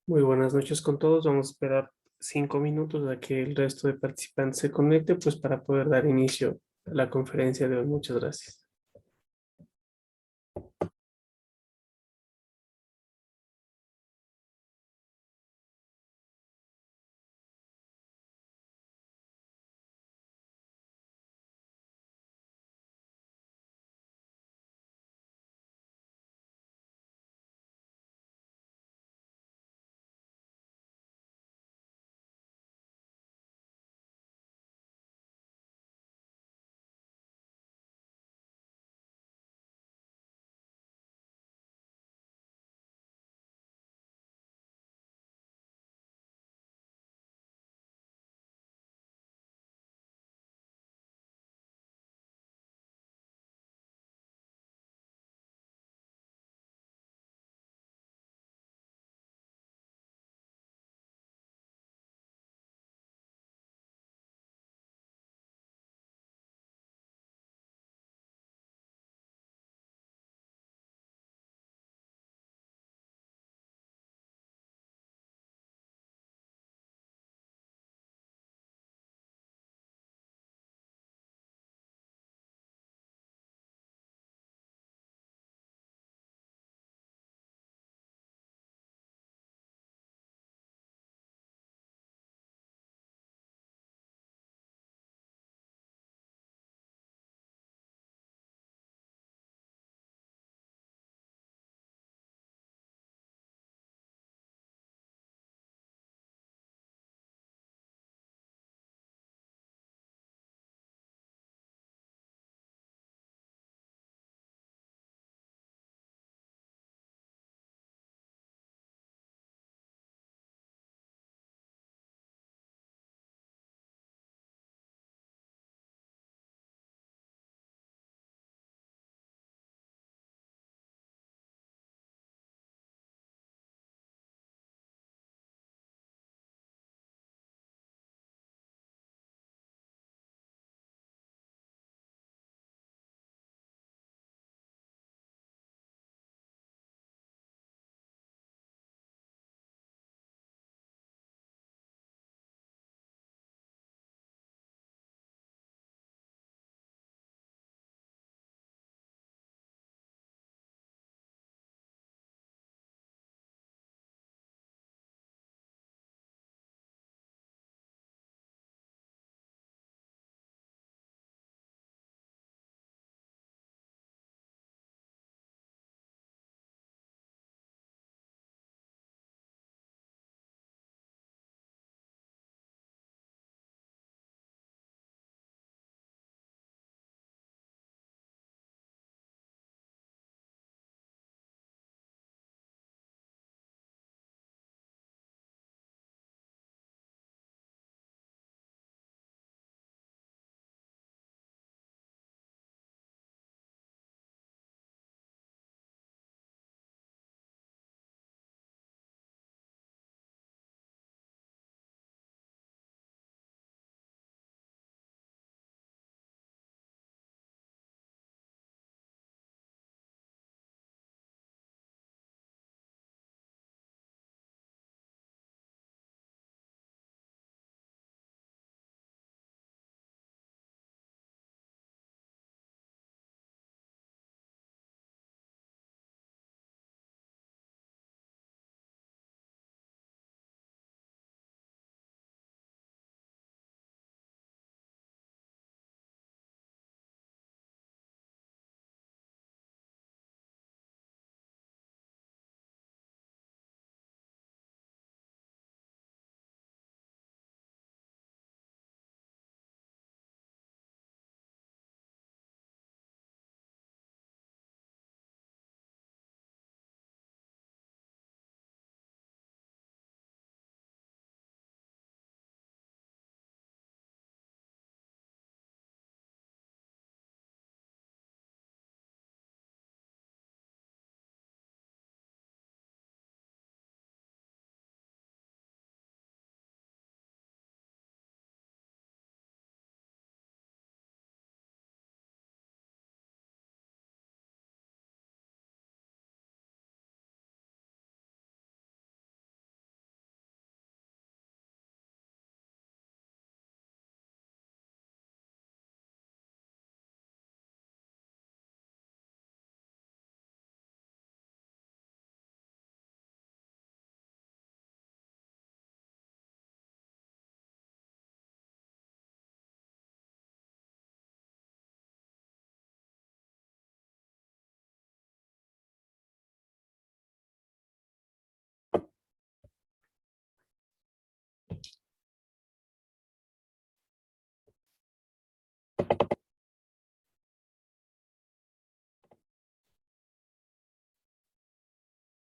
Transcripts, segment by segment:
Muy buenas noches con todos. Vamos a esperar 5 minutos a que el resto de participantes se conecte, pues para poder dar inicio a la conferencia de hoy. Muchas gracias.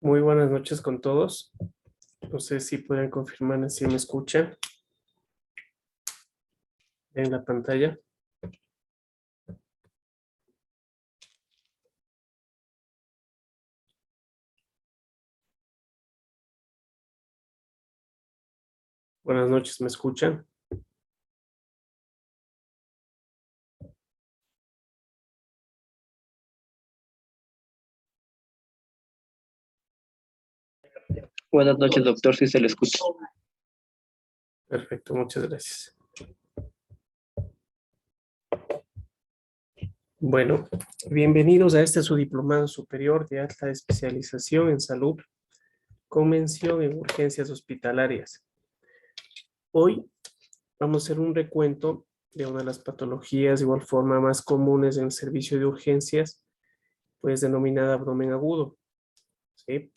Muy buenas noches con todos. No sé si pueden confirmar si me escuchan en la pantalla. Buenas noches, ¿me escuchan? Buenas noches, doctor, si se le escucha. Perfecto, muchas gracias. Bueno, bienvenidos a este su diplomado superior de alta especialización en salud con mención en urgencias hospitalarias. Hoy vamos a hacer un recuento de una de las patologías de igual forma más comunes en el servicio de urgencias, pues denominada abdomen agudo. ¿Sí?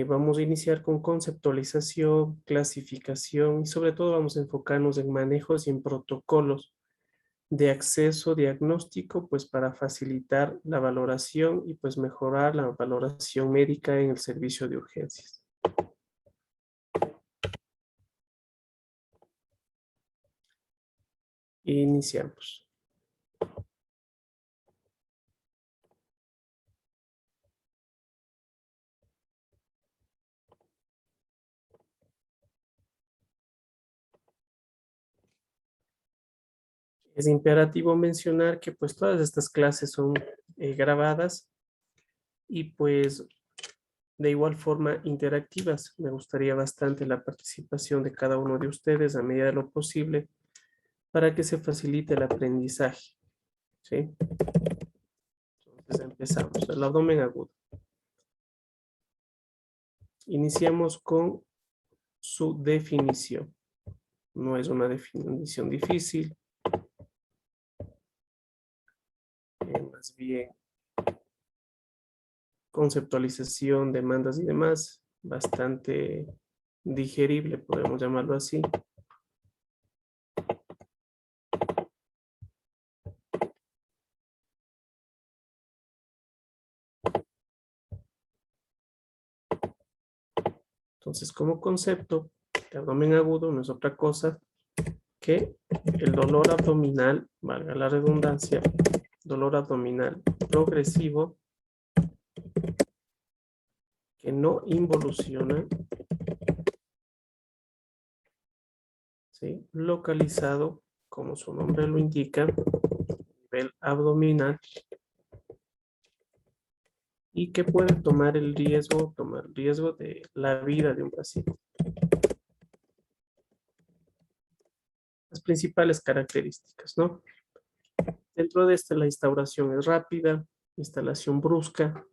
Vamos a iniciar con conceptualización, clasificación y sobre todo vamos a enfocarnos en manejos y en protocolos de acceso diagnóstico, pues para facilitar la valoración y pues mejorar la valoración médica en el servicio de urgencias. Iniciamos. Es imperativo mencionar que pues todas estas clases son grabadas y pues de igual forma interactivas. Me gustaría bastante la participación de cada uno de ustedes a medida de lo posible para que se facilite el aprendizaje. ¿Sí? Entonces empezamos. El abdomen agudo. Iniciamos con su definición. No es una definición difícil. Más bien conceptualización, demandas y demás. Bastante digerible, podemos llamarlo así. Entonces, como concepto, el abdomen agudo no es otra cosa que el dolor abdominal, valga la redundancia, dolor abdominal progresivo que no involuciona, ¿sí? Localizado, como su nombre lo indica, a nivel abdominal y que puede tomar el riesgo de la vida de un paciente. Las principales características, ¿no? Dentro de esta, la instauración es rápida, instalación brusca,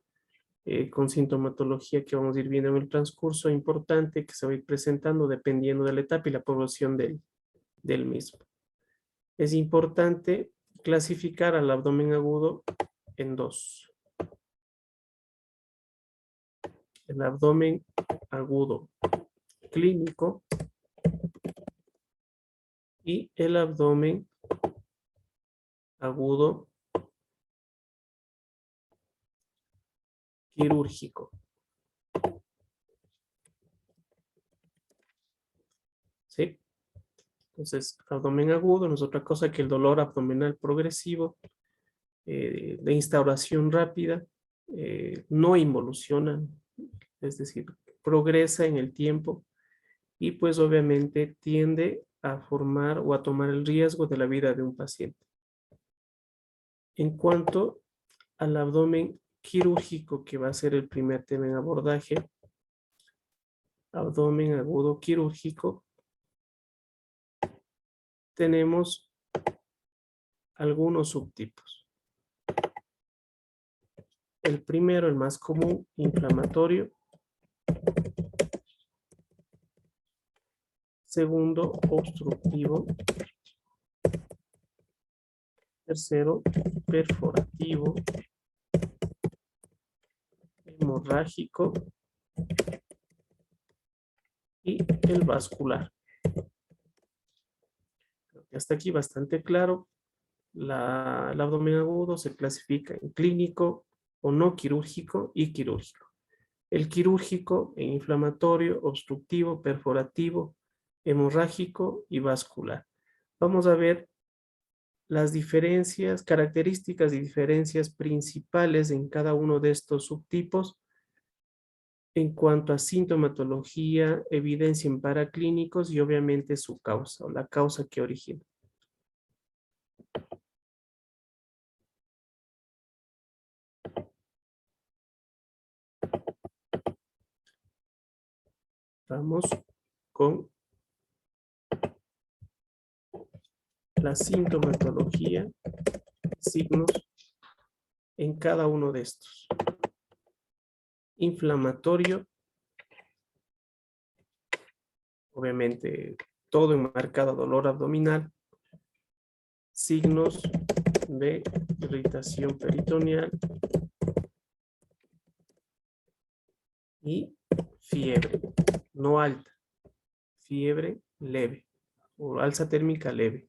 con sintomatología que vamos a ir viendo en el transcurso, importante que se va a ir presentando dependiendo de la etapa y la población del mismo. Es importante clasificar al abdomen agudo en dos. El abdomen agudo clínico y el abdomen agudo quirúrgico. ¿Sí? Entonces, abdomen agudo no es otra cosa que el dolor abdominal progresivo, de instauración rápida, no involuciona, es decir, progresa en el tiempo y pues obviamente tiende a formar o a tomar el riesgo de la vida de un paciente. En cuanto al abdomen quirúrgico, que va a ser el primer tema en abordaje, abdomen agudo quirúrgico, tenemos algunos subtipos. El primero, el más común, inflamatorio. Segundo, obstructivo. Tercero, perforativo. Hemorrágico. Y el vascular. Hasta aquí bastante claro. El abdomen agudo se clasifica en clínico o no quirúrgico y quirúrgico. El quirúrgico en inflamatorio, obstructivo, perforativo, hemorrágico y vascular. Vamos a ver las diferencias, características y diferencias principales en cada uno de estos subtipos en cuanto a sintomatología, evidencia en paraclínicos y obviamente su causa o la causa que origina. Vamos con la sintomatología, signos en cada uno de estos. Inflamatorio, obviamente todo enmarcado a dolor abdominal, signos de irritación peritoneal y fiebre, no alta, fiebre leve o alza térmica leve.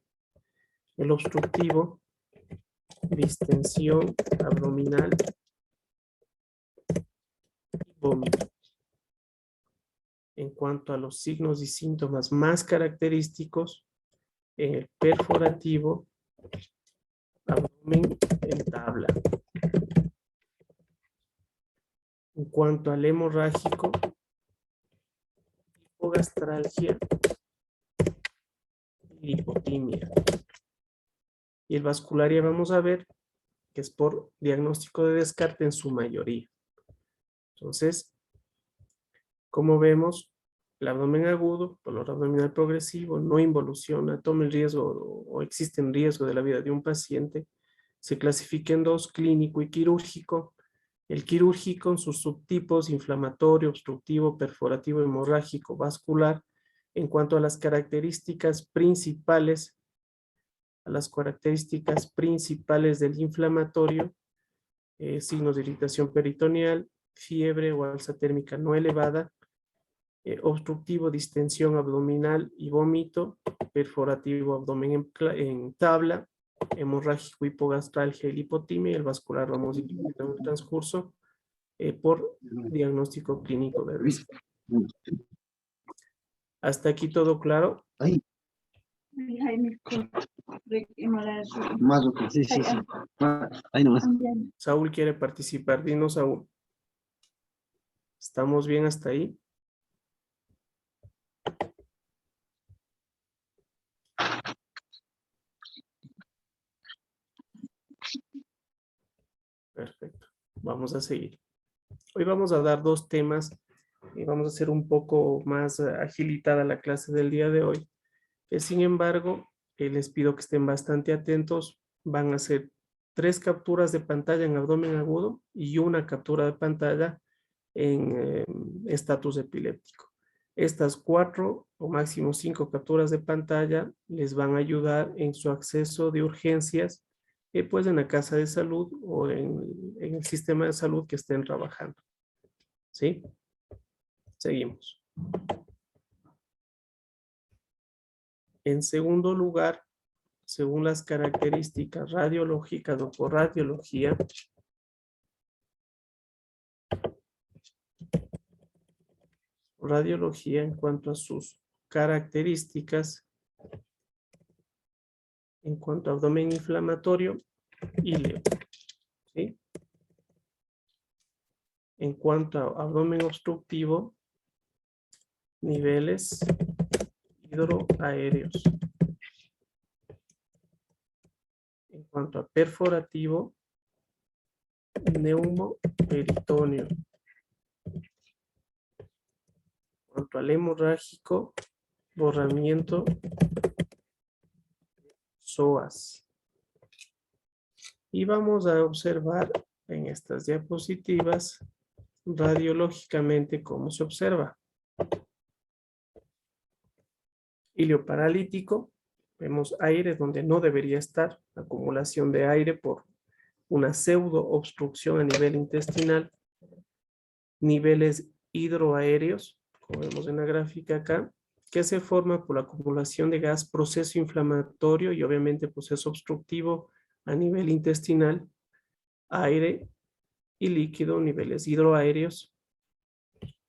El obstructivo, distensión abdominal y vómito. En cuanto a los signos y síntomas más característicos, en el perforativo, abdomen en tabla. En cuanto al hemorrágico, hipogastralgia y hipotimia. Y el vascular ya vamos a ver que es por diagnóstico de descarte en su mayoría. Entonces, como vemos, el abdomen agudo, dolor abdominal progresivo, no involuciona, toma el riesgo o existe en riesgo de la vida de un paciente, se clasifica en dos, clínico y quirúrgico. El quirúrgico en sus subtipos, inflamatorio, obstructivo, perforativo, hemorrágico, vascular, en cuanto a las características principales, del inflamatorio, signos de irritación peritoneal, fiebre o alza térmica no elevada, obstructivo, distensión abdominal y vómito, perforativo, abdomen en tabla, hemorrágico, hipogastralgia y lipotimia, y el vascular vamos a ir en el transcurso por diagnóstico clínico de riesgo. ¿Hasta aquí todo claro? Más o menos, sí. Ahí nomás. Saúl quiere participar. Dinos, Saúl. ¿Estamos bien hasta ahí? Perfecto. Vamos a seguir. Hoy vamos a dar dos temas y vamos a hacer un poco más agilitada la clase del día de hoy. Sin embargo, les pido que estén bastante atentos. Van a ser 3 capturas de pantalla en abdomen agudo y una captura de pantalla en estatus epiléptico. Estas 4 o máximo 5 capturas de pantalla les van a ayudar en su acceso de urgencias, pues en la casa de salud o en el sistema de salud que estén trabajando. ¿Sí? Seguimos. En segundo lugar, según las características radiológicas o por radiología, en cuanto a sus características, en cuanto a abdomen inflamatorio y leve, ¿sí? En cuanto a abdomen obstructivo, niveles hidroaéreos. En cuanto a perforativo, neumoperitoneo. En cuanto al hemorrágico, borramiento, psoas. Y vamos a observar en estas diapositivas radiológicamente cómo se observa. Hilio paralítico, vemos aire donde no debería estar, acumulación de aire por una pseudo obstrucción a nivel intestinal, niveles hidroaéreos, como vemos en la gráfica acá, que se forma por la acumulación de gas, proceso inflamatorio y obviamente proceso obstructivo a nivel intestinal, aire y líquido, niveles hidroaéreos,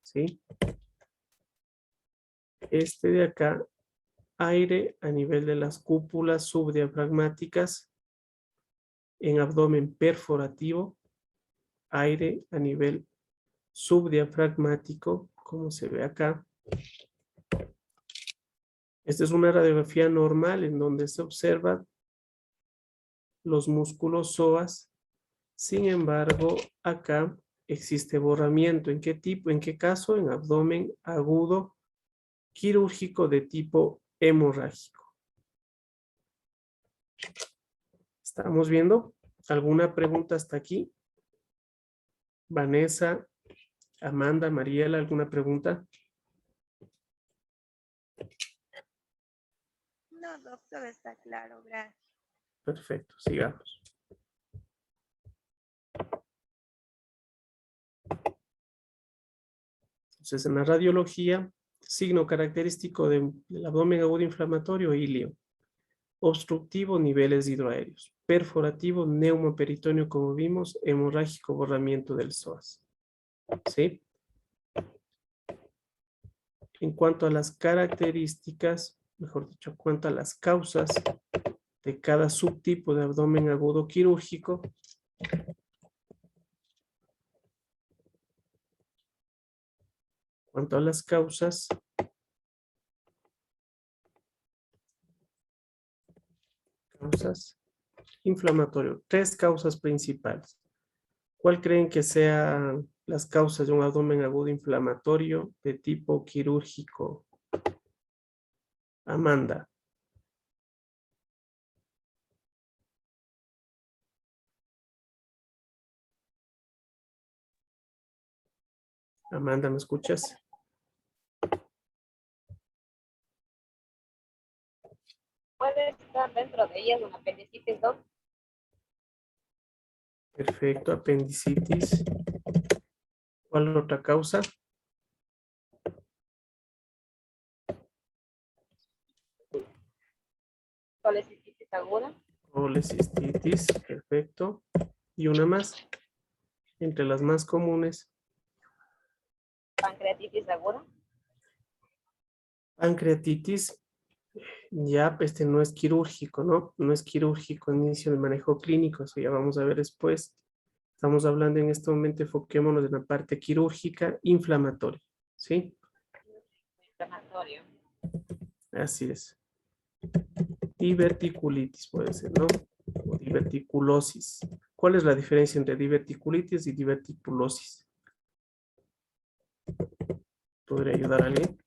¿sí? Este de acá, aire a nivel de las cúpulas subdiafragmáticas, en abdomen perforativo, aire a nivel subdiafragmático, como se ve acá. Esta es una radiografía normal en donde se observan los músculos psoas. Sin embargo, acá existe borramiento. ¿En qué tipo? ¿En qué caso? En abdomen agudo quirúrgico de tipo hemorrágico. ¿Estamos viendo? ¿Alguna pregunta hasta aquí? Vanessa, Amanda, Mariela, ¿alguna pregunta? No, doctor, está claro, gracias. Perfecto, sigamos. Entonces, en la radiología, signo característico del abdomen agudo inflamatorio, ilio. Obstructivo, niveles hidroaéreos. Perforativo, neumoperitoneo, como vimos, hemorrágico, borramiento del psoas. ¿Sí? En cuanto a las características, mejor dicho, en cuanto a las causas de cada subtipo de abdomen agudo quirúrgico, cuanto a las causas, inflamatorio, 3 causas principales. ¿Cuál creen que sean las causas de un abdomen agudo inflamatorio de tipo quirúrgico? Amanda. Amanda, ¿me escuchas? Puede estar dentro de ellas una apendicitis 2. Perfecto, apendicitis. ¿Cuál otra causa? Colecistitis aguda, Colecistitis, perfecto. Y una más, entre las más comunes. pancreatitis aguda, Pancreatitis, ya este no es quirúrgico, ¿no? No es quirúrgico, inicio de manejo clínico, eso ya vamos a ver después. Estamos hablando en este momento, enfoquémonos en la parte quirúrgica inflamatoria, ¿sí? inflamatorio, Así es. Diverticulitis puede ser, ¿no? O diverticulosis. ¿Cuál es la diferencia entre diverticulitis y diverticulosis? ¿Podría ayudar a alguien?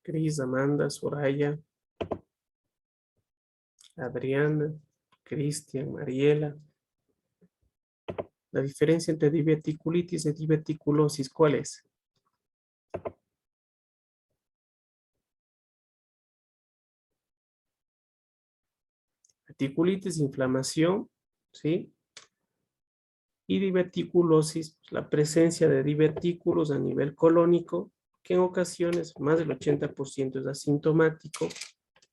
Cris, Amanda, Soraya, Adriana, Cristian, Mariela. La diferencia entre diverticulitis y diverticulosis, ¿cuál es? Diverticulitis, inflamación, ¿sí? Y diverticulosis, pues, la presencia de divertículos a nivel colónico, que en ocasiones más del 80% es asintomático,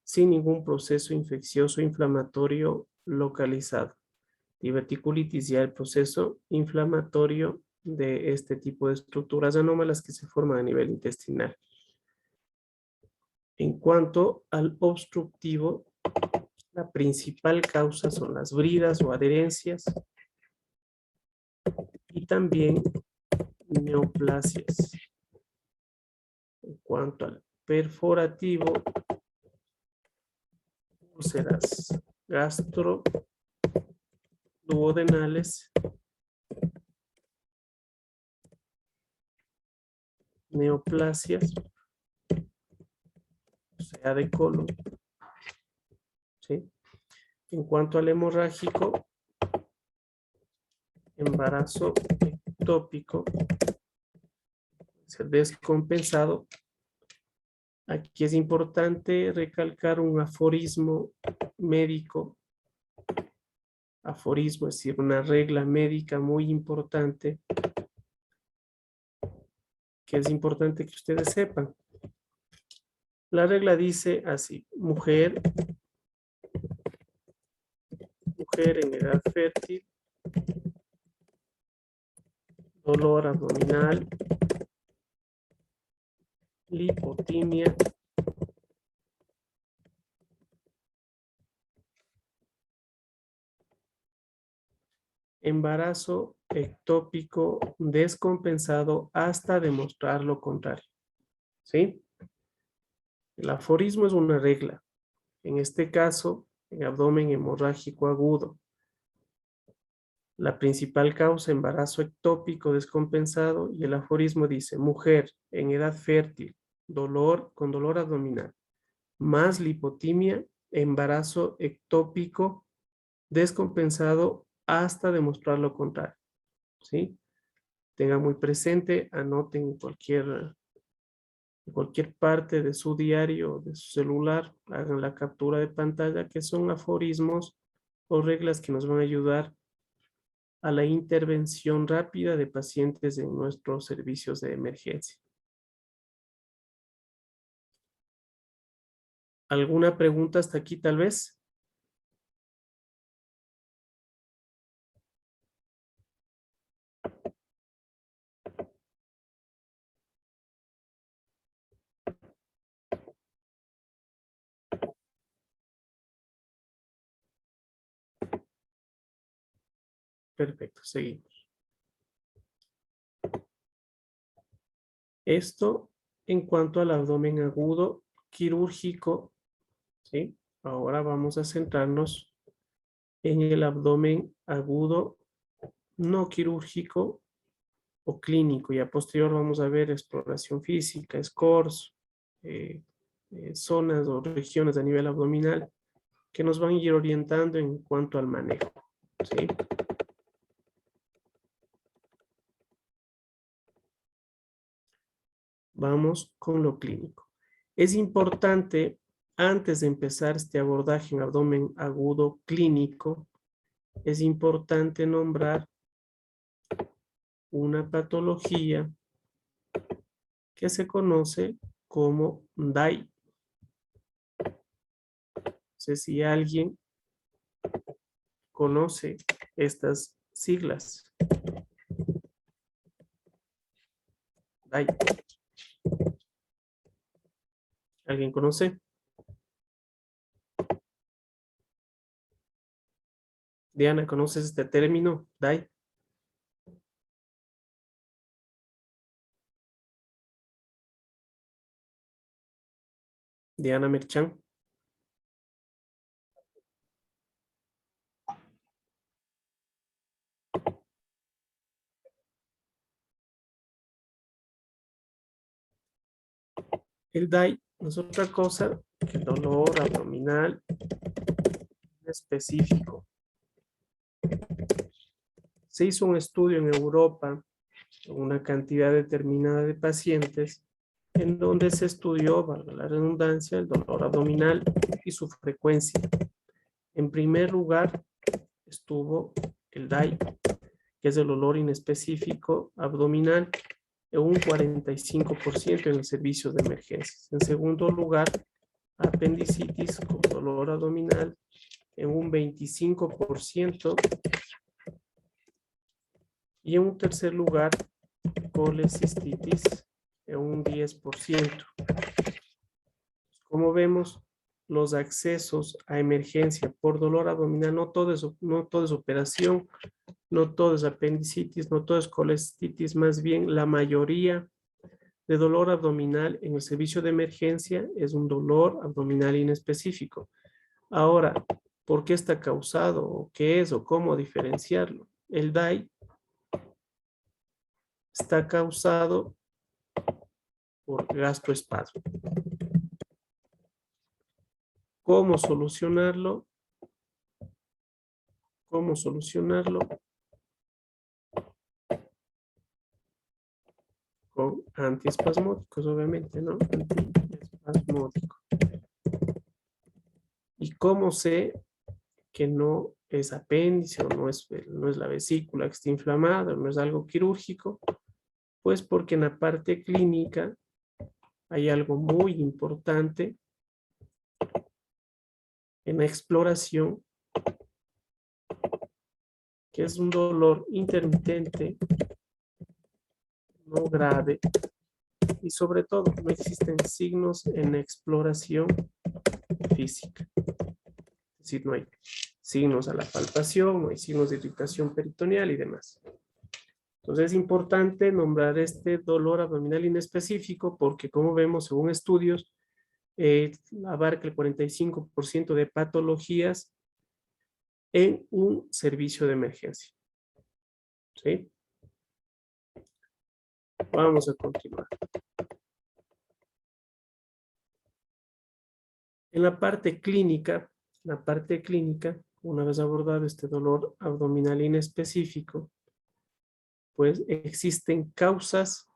sin ningún proceso infeccioso inflamatorio localizado. Diverticulitis ya el proceso inflamatorio de este tipo de estructuras anómalas que se forman a nivel intestinal. En cuanto al obstructivo, la principal causa son las bridas o adherencias y también neoplasias. En cuanto al perforativo, úlceras gastroduodenales, neoplasias, o sea, de colon, ¿sí? En cuanto al hemorrágico, embarazo ectópico, ser descompensado Aquí es importante recalcar un aforismo médico. Aforismo, es decir, una regla médica muy importante que es importante que ustedes sepan. La regla dice así: mujer en edad fértil, dolor abdominal, lipotimia, embarazo ectópico descompensado hasta demostrar lo contrario. ¿Sí? El aforismo es una regla. En este caso, en abdomen hemorrágico agudo. La principal causa, embarazo ectópico descompensado, y el aforismo dice: mujer en edad fértil, con dolor abdominal, más lipotimia, embarazo ectópico descompensado hasta demostrar lo contrario. ¿Sí? Tengan muy presente, anoten en cualquier parte de su diario, de su celular, hagan la captura de pantalla, que son aforismos o reglas que nos van a ayudar a la intervención rápida de pacientes en nuestros servicios de emergencia. ¿Alguna pregunta hasta aquí tal vez? Perfecto, seguimos. Esto en cuanto al abdomen agudo quirúrgico, ¿sí? Ahora vamos a centrarnos en el abdomen agudo no quirúrgico o clínico, y a posterior vamos a ver exploración física, scores, zonas o regiones a nivel abdominal que nos van a ir orientando en cuanto al manejo, ¿sí? Vamos con lo clínico. Es importante, antes de empezar este abordaje en abdomen agudo clínico, es importante nombrar una patología que se conoce como DAI. No sé si alguien conoce estas siglas. DAI. ¿Alguien conoce? Diana, ¿conoces este término? DAI. Diana Merchan. El DAI no es otra cosa que el dolor abdominal específico. Se hizo un estudio en Europa con una cantidad determinada de pacientes en donde se estudió, valga la redundancia, el dolor abdominal y su frecuencia. En primer lugar estuvo el DAI, que es el dolor inespecífico abdominal, en un 45% en el servicio de emergencias. En segundo lugar, apendicitis con dolor abdominal en un 25%. Y en un tercer lugar, colecistitis en un 10%. Como vemos, los accesos a emergencia por dolor abdominal, no todo es operación, no todo es apendicitis, no todo es colecistitis, más bien la mayoría de dolor abdominal en el servicio de emergencia es un dolor abdominal inespecífico. Ahora, ¿por qué está causado? ¿O qué es? ¿O cómo diferenciarlo? El DAI está causado por gastroespasmo. ¿Cómo solucionarlo? ¿Cómo solucionarlo? Con antiespasmódicos, obviamente, ¿no? espasmódico. ¿Y cómo sé que no es apéndice o no es la vesícula que está inflamada, no es algo quirúrgico? Pues porque en la parte clínica hay algo muy importante en la exploración, que es un dolor intermitente, no grave, y sobre todo no existen signos en la exploración física. Es decir, no hay signos a la palpación, no hay signos de irritación peritoneal y demás. Entonces es importante nombrar este dolor abdominal inespecífico porque, como vemos según estudios, abarca el 45% de patologías en un servicio de emergencia. ¿Sí? Vamos a continuar. En la parte clínica, una vez abordado este dolor abdominal inespecífico, pues existen causas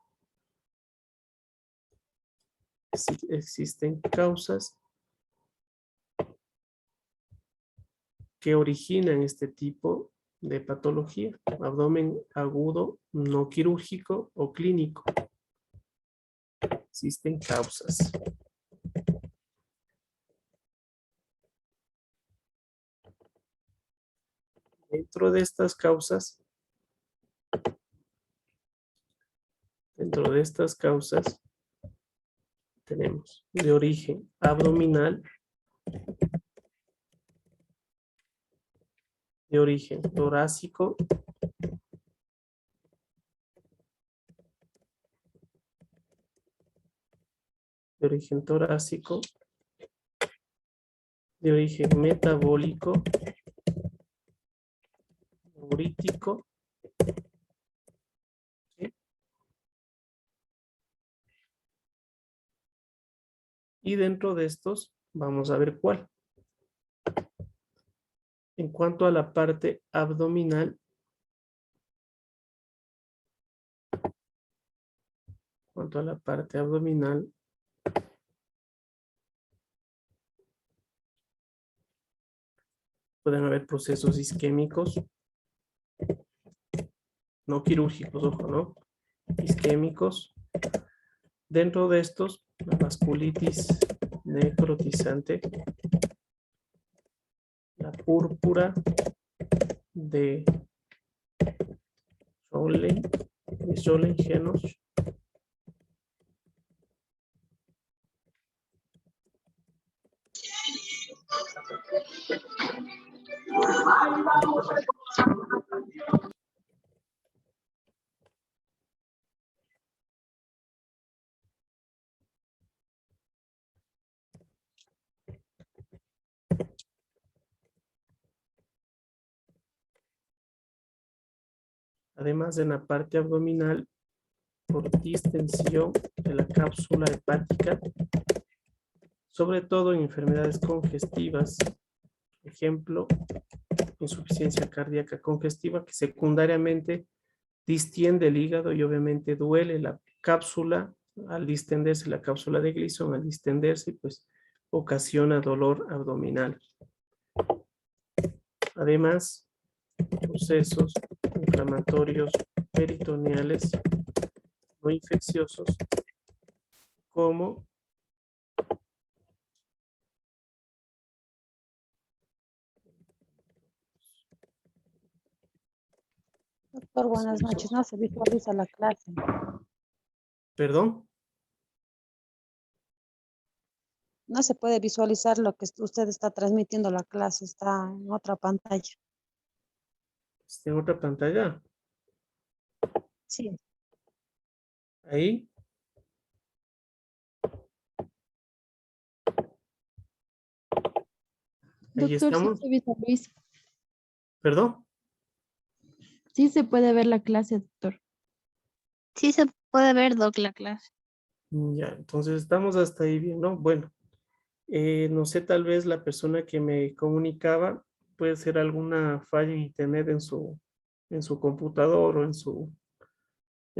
que originan este tipo de patología, abdomen agudo, no quirúrgico o clínico. Existen causas. Dentro de estas causas, tenemos de origen abdominal, de origen torácico, de origen metabólico, neurítico, ¿sí? Y dentro de estos vamos a ver cuál. En cuanto a la parte abdominal, pueden haber procesos isquémicos, no quirúrgicos, ojo, ¿no? Isquémicos. Dentro de estos, la vasculitis necrotizante, la púrpura de Scholen-Henoch, además en la parte abdominal por distensión de la cápsula hepática, sobre todo en enfermedades congestivas, ejemplo, insuficiencia cardíaca congestiva, que secundariamente distiende el hígado y obviamente duele la cápsula al distenderse, la cápsula de Gleason al distenderse, pues ocasiona dolor abdominal. Además, procesos inflamatorios peritoneales no infecciosos como Doctor, buenas noches. No se visualiza la clase. ¿Perdón? No se puede visualizar lo que usted está transmitiendo la clase. Está en otra pantalla. ¿Está en otra pantalla? Sí. Ahí. Ahí Doctor, sí estamos. se visualiza. ¿Perdón? Sí se puede ver la clase, doctor. Sí se puede ver, Doc, la clase. Ya, entonces estamos hasta ahí bien, ¿no? Bueno, no sé, tal vez la persona que me comunicaba puede ser alguna falla en internet en su computador o en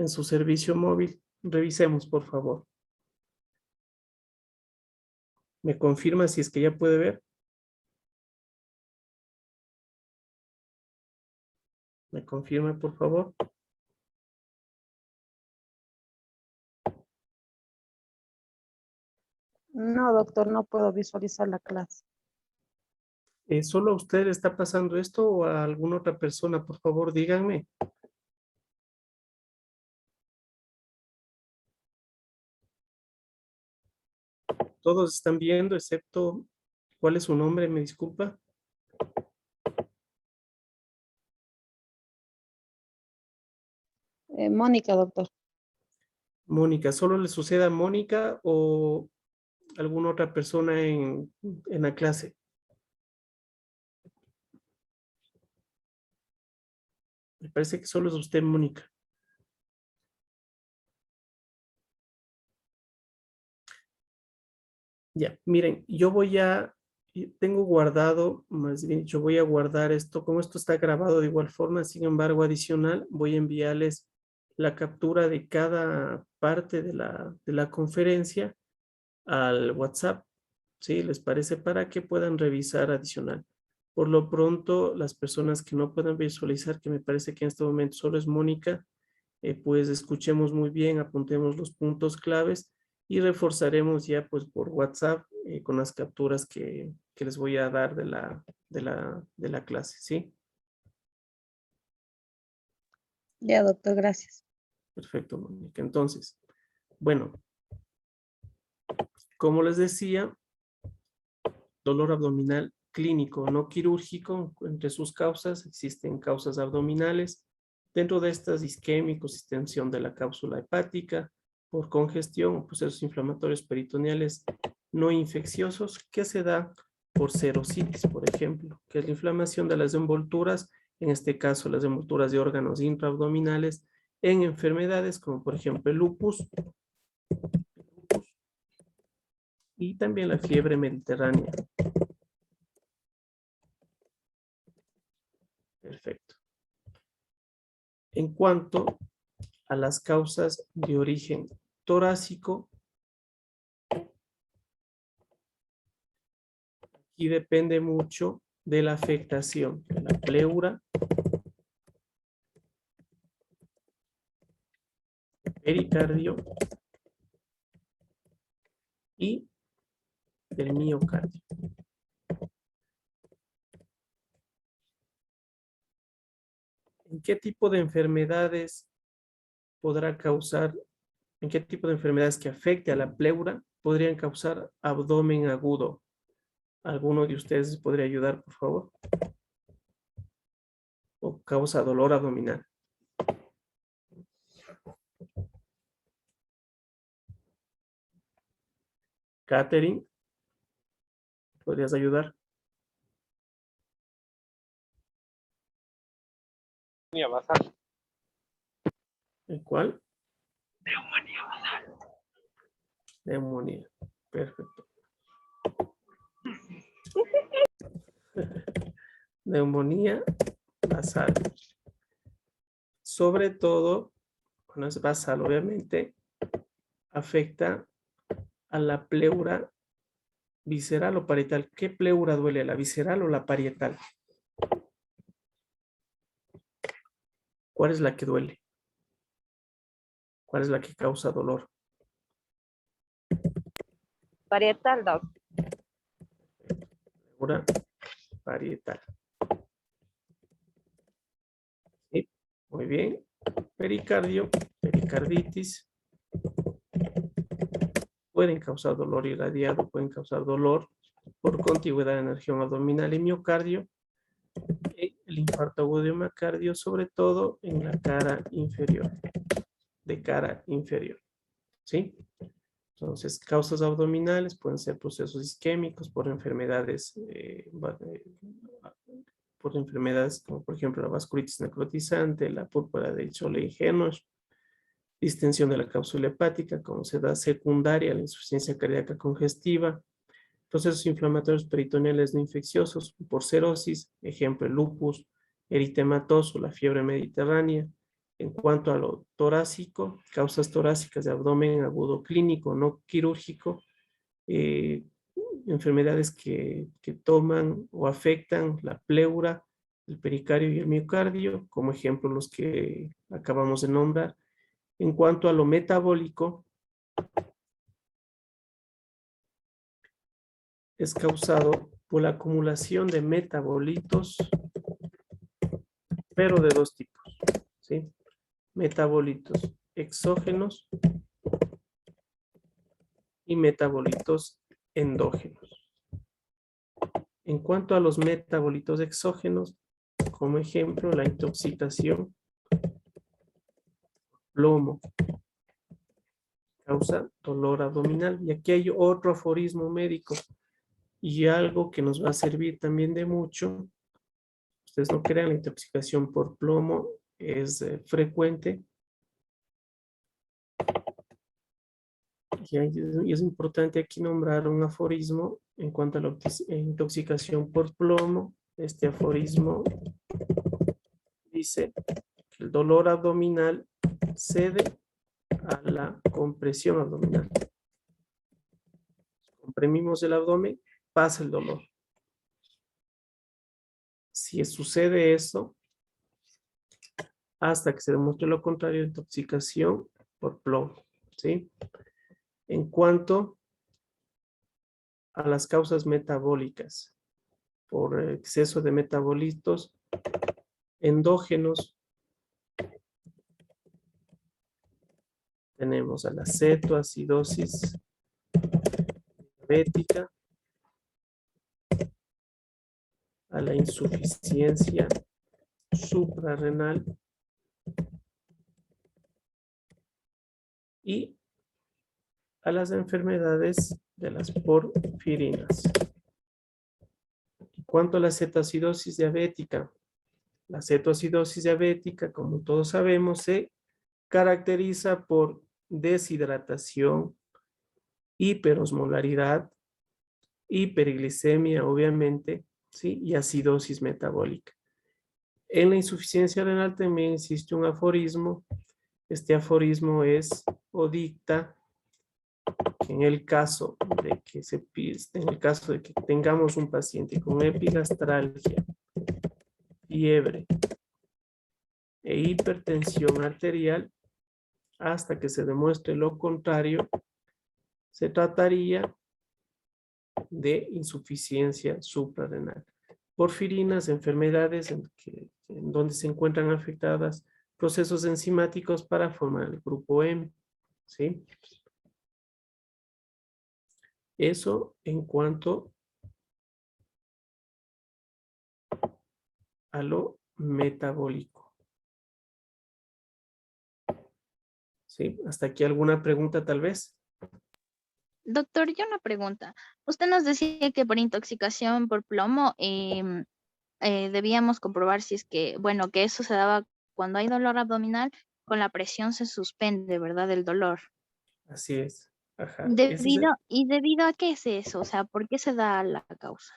su servicio móvil. Revisemos, por favor. ¿Me confirma si es que ya puede ver? ¿Me confirma, por favor? No, doctor, no puedo visualizar la clase. ¿Solo a usted le está pasando esto o a alguna otra persona? Por favor, díganme. Todos están viendo, excepto, ¿cuál es su nombre? Me disculpa. Mónica, doctor. Mónica, ¿solo le sucede a Mónica o alguna otra persona en la clase? Me parece que solo es usted, Mónica. Ya, miren, tengo guardado, más bien, yo voy a guardar esto, como esto está grabado de igual forma, sin embargo, adicional, voy a enviarles la captura de cada parte de la conferencia al WhatsApp, ¿sí? ¿Les parece? Para que puedan revisar adicional. Por lo pronto, las personas que no puedan visualizar, que me parece que en este momento solo es Mónica, pues escuchemos muy bien, apuntemos los puntos claves y reforzaremos ya pues por WhatsApp con las capturas que les voy a dar de la clase, ¿sí? Ya, doctor, gracias. Perfecto, Mónica. Entonces, bueno, como les decía, dolor abdominal clínico no quirúrgico, entre sus causas existen causas abdominales. Dentro de estas, isquémicos, distensión de la cápsula hepática, por congestión o procesos inflamatorios peritoneales no infecciosos, que se da por serositis, por ejemplo, que es la inflamación de las envolturas, en este caso las envolturas de órganos intraabdominales, en enfermedades como por ejemplo el lupus y también la fiebre mediterránea. Perfecto. En cuanto a las causas de origen torácico, aquí depende mucho de la afectación de la pleura, pericardio y del miocardio. ¿En qué tipo de enfermedades podrá causar, en qué tipo de enfermedades que afecte a la pleura podrían causar abdomen agudo? ¿Alguno de ustedes podría ayudar, por favor? ¿O causa dolor abdominal? Catherine, ¿podrías ayudar? ¿El cuál? Neumonía. Perfecto. Neumonía basal. Sobre todo, cuando es basal, obviamente, afecta a la pleura visceral o parietal. ¿Qué pleura duele? ¿La visceral o la parietal? ¿Cuál es la que duele? ¿Cuál es la que causa dolor? Parietal, doc. Pleura parietal. Sí, muy bien. Pericardio, pericarditis. Pueden causar dolor irradiado, pueden causar dolor por contigüidad de energía abdominal y miocardio. El infarto agudo de miocardio, sobre todo en la cara inferior, de cara inferior, ¿sí? Entonces, causas abdominales pueden ser procesos isquémicos por enfermedades como por ejemplo la vasculitis necrotizante, la púrpura de Scholle-Henoch, distensión de la cápsula hepática, como se da secundaria a la insuficiencia cardíaca congestiva, procesos inflamatorios peritoneales no infecciosos por cerosis, ejemplo, el lupus, eritematoso, la fiebre mediterránea. En cuanto a lo torácico, causas torácicas de abdomen agudo clínico, no quirúrgico, enfermedades que toman o afectan la pleura, el pericardio y el miocardio, como ejemplo los que acabamos de nombrar. En cuanto a lo metabólico, es causado por la acumulación de metabolitos, pero de dos tipos, ¿sí? Metabolitos exógenos y metabolitos endógenos. En cuanto a los metabolitos exógenos, como ejemplo, la intoxicación, plomo, causa dolor abdominal. Y aquí hay otro aforismo médico y algo que nos va a servir también de mucho. Ustedes no crean, la intoxicación por plomo es frecuente. Y es importante aquí nombrar un aforismo en cuanto a la intoxicación por plomo. Este aforismo dice que el dolor abdominal cede a la compresión abdominal. Comprimimos el abdomen, pasa el dolor. Si sucede eso, hasta que se demuestre lo contrario, intoxicación por plomo, ¿sí? En cuanto a las causas metabólicas, por exceso de metabolitos endógenos, tenemos a la cetoacidosis diabética, a la insuficiencia suprarrenal y a las enfermedades de las porfirinas. En cuanto a la cetoacidosis diabética, la cetoacidosis diabética, como todos sabemos, se caracteriza por deshidratación, hiperosmolaridad, hiperglicemia, obviamente, ¿sí? Y acidosis metabólica. En la insuficiencia renal también existe un aforismo. Este aforismo es o dicta que en el caso de que tengamos un paciente con epigastralgia, fiebre e hipertensión arterial, hasta que se demuestre lo contrario, se trataría de insuficiencia suprarrenal. Porfirinas, enfermedades en donde se encuentran afectadas procesos enzimáticos para formar el grupo M, ¿sí? Eso en cuanto a lo metabólico. ¿Sí? ¿Hasta aquí alguna pregunta tal vez? Doctor, yo una pregunta. Usted nos decía que por intoxicación por plomo debíamos comprobar si es que, bueno, que eso se daba cuando hay dolor abdominal, con la presión se suspende, ¿verdad? El dolor. Así es. Ajá. ¿Debido a qué es eso? O sea, ¿por qué se da la causa?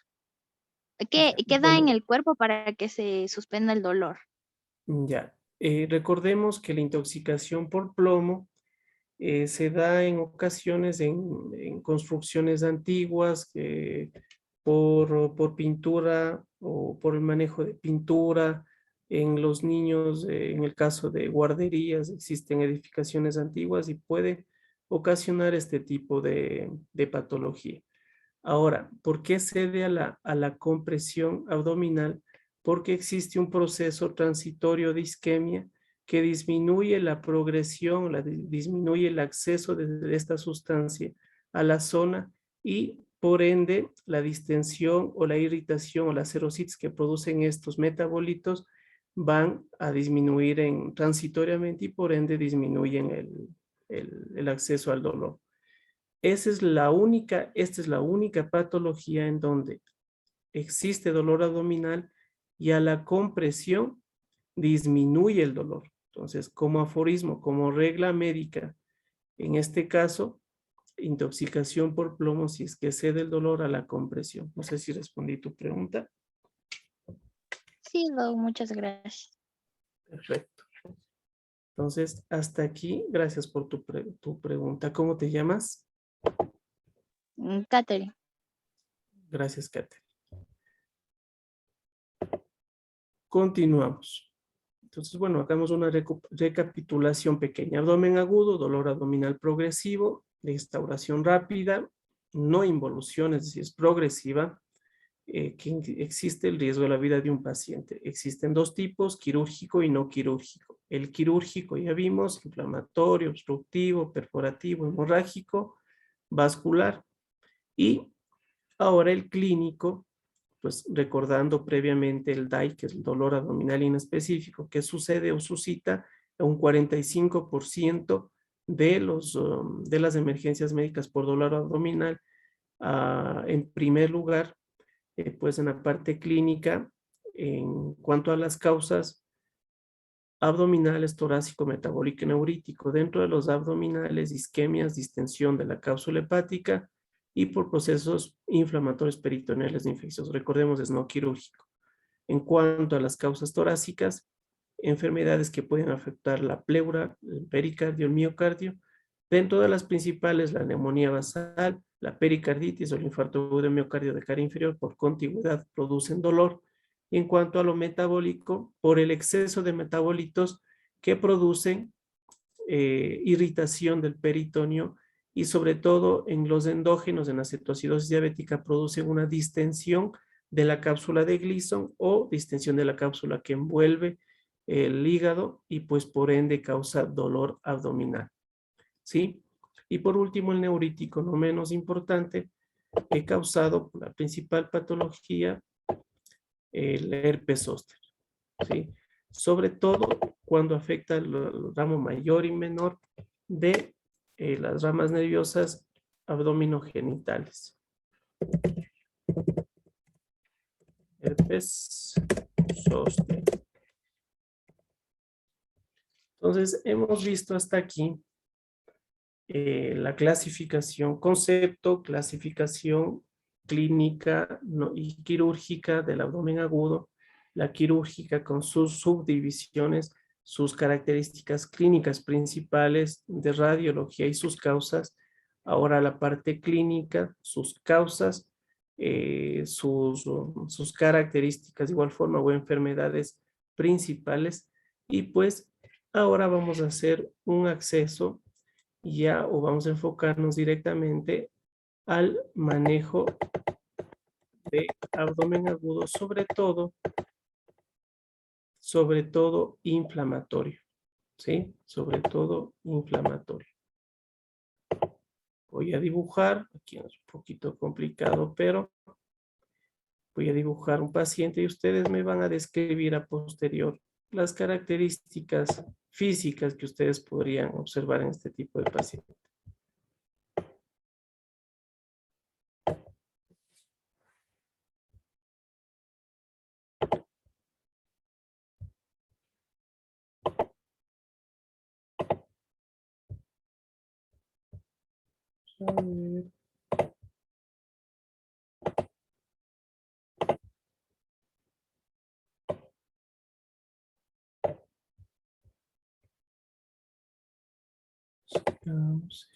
¿Qué da en Bueno, el cuerpo para que se suspenda el dolor? ya. Recordemos que la intoxicación por plomo se da en ocasiones en construcciones antiguas, por pintura o por el manejo de pintura. En los niños, en el caso de guarderías, existen edificaciones antiguas y puede ocasionar este tipo de patología. Ahora, ¿por qué cede a la compresión abdominal? Porque existe un proceso transitorio de isquemia que disminuye la progresión, disminuye el acceso de esta sustancia a la zona y por ende la distensión o la irritación o las serositis que producen estos metabolitos van a disminuir transitoriamente y por ende disminuyen el acceso al dolor. Esta es la única patología en donde existe dolor abdominal y a la compresión disminuye el dolor. Entonces, como aforismo, como regla médica, en este caso, intoxicación por plomo si es que cede el dolor a la compresión. No sé si respondí tu pregunta. Sí, Doc, muchas gracias. Perfecto. Entonces, hasta aquí, gracias por tu pregunta. ¿Cómo te llamas? Catherine. Gracias, Catherine. Continuamos. Entonces, bueno, hagamos una recapitulación pequeña. Abdomen agudo, dolor abdominal progresivo, restauración rápida, no involución, es decir, es progresiva, que existe el riesgo de la vida de un paciente. Existen dos tipos, quirúrgico y no quirúrgico. El quirúrgico ya vimos, inflamatorio, obstructivo, perforativo, hemorrágico, vascular. Y ahora el clínico, pues recordando previamente el DAI, que es el dolor abdominal inespecífico, que sucede o suscita a un 45% de las emergencias médicas por dolor abdominal. En primer lugar, pues en la parte clínica, en cuanto a las causas abdominales, torácico, metabólico y neurítico. Dentro de los abdominales, isquemias, distensión de la cápsula hepática y por procesos inflamatorios peritoneales infecciosos. Recordemos, es no quirúrgico. En cuanto a las causas torácicas, enfermedades que pueden afectar la pleura, el pericardio, el miocardio. Dentro de las principales, la neumonía basal, la pericarditis o el infarto agudo de miocardio de cara inferior por contigüidad producen dolor. Y en cuanto a lo metabólico, por el exceso de metabolitos que producen irritación del peritoneo y sobre todo en los endógenos, en la cetoacidosis diabética, producen una distensión de la cápsula de Gleason o distensión de la cápsula que envuelve el hígado y pues por ende causa dolor abdominal. ¿Sí? Y por último el neurítico, no menos importante, causado por la principal patología, el herpes zóster. ¿Sí? Sobre todo cuando afecta el ramo mayor y menor de las ramas nerviosas abdominogenitales. Herpes zóster. Entonces, hemos visto hasta aquí la clasificación, concepto, clasificación clínica y quirúrgica del abdomen agudo, la quirúrgica con sus subdivisiones, sus características clínicas principales de radiología y sus causas. Ahora la parte clínica, sus causas, sus características de igual forma o enfermedades principales. Y pues ahora vamos a hacer un acceso ya o vamos a enfocarnos directamente al manejo de abdomen agudo, sobre todo inflamatorio, ¿sí? Sobre todo inflamatorio. Voy a dibujar, aquí es un poquito complicado, pero voy a dibujar un paciente y ustedes me van a describir a posterior las características físicas que ustedes podrían observar en este tipo de paciente. A ver. Sigamos.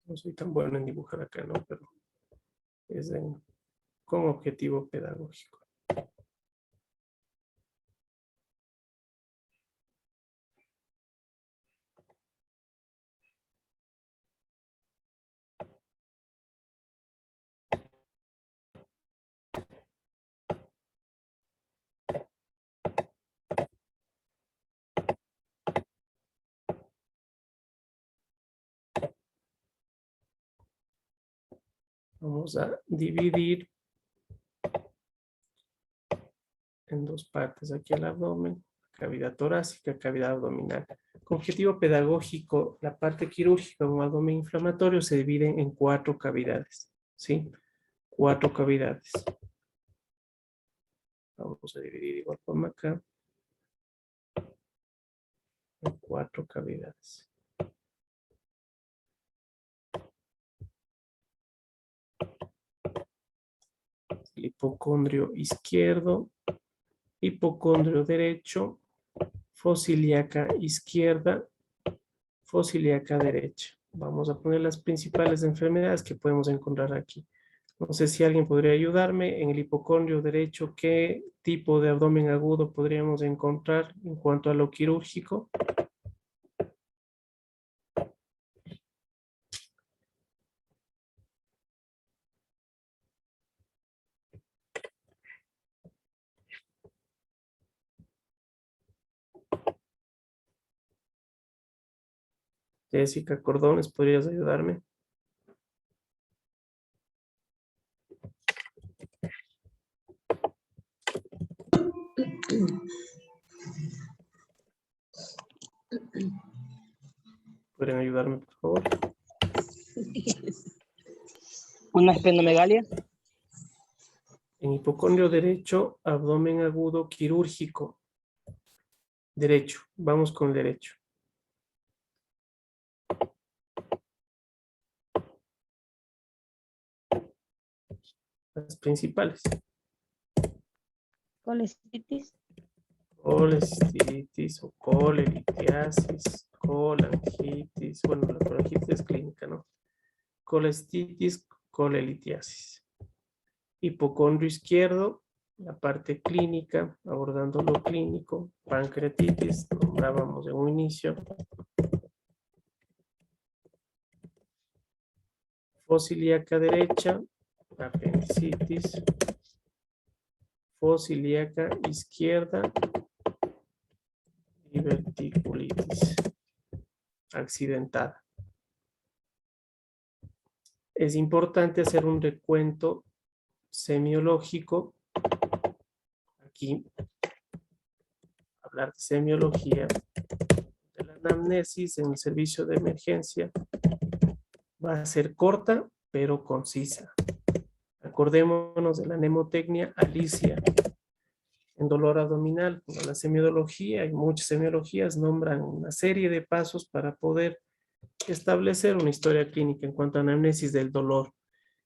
No soy tan bueno en dibujar acá, ¿no? Pero es con objetivo pedagógico. Vamos a dividir en dos partes. Aquí el abdomen, cavidad torácica, cavidad abdominal. Con objetivo pedagógico, la parte quirúrgica o abdomen inflamatorio se divide en 4 cavidades. ¿Sí? 4 cavidades. Vamos a dividir de igual forma acá. En 4 cavidades. el hipocondrio izquierdo, hipocondrio derecho, fosa ilíaca izquierda, fosa ilíaca derecha. Vamos a poner las principales enfermedades que podemos encontrar aquí. No sé si alguien podría ayudarme. En el hipocondrio derecho, ¿qué tipo de abdomen agudo podríamos encontrar en cuanto a lo quirúrgico? Jessica Cordones, ¿podrías ayudarme? ¿Podrían ayudarme, por favor? ¿Una esplenomegalia? En hipocondrio derecho, abdomen agudo quirúrgico. Derecho. Vamos con el derecho. Las principales. Colestitis. Colestitis o colelitiasis, colangitis. Bueno, la colangitis es clínica, ¿no? Colestitis, colelitiasis. Hipocondrio izquierdo, la parte clínica, abordando lo clínico. Pancreatitis, nombrábamos en un inicio. Fosa ilíaca derecha, apendicitis. Fosa ilíaca izquierda, diverticulitis accidentada. Es importante hacer un recuento semiológico. Aquí, hablar de semiología, de la anamnesis en el servicio de emergencia, va a ser corta, pero concisa. Acordémonos de la mnemotecnia Alicia. En dolor abdominal, como la semiología, hay muchas semiologías, nombran una serie de pasos para poder establecer una historia clínica en cuanto a anamnesis del dolor.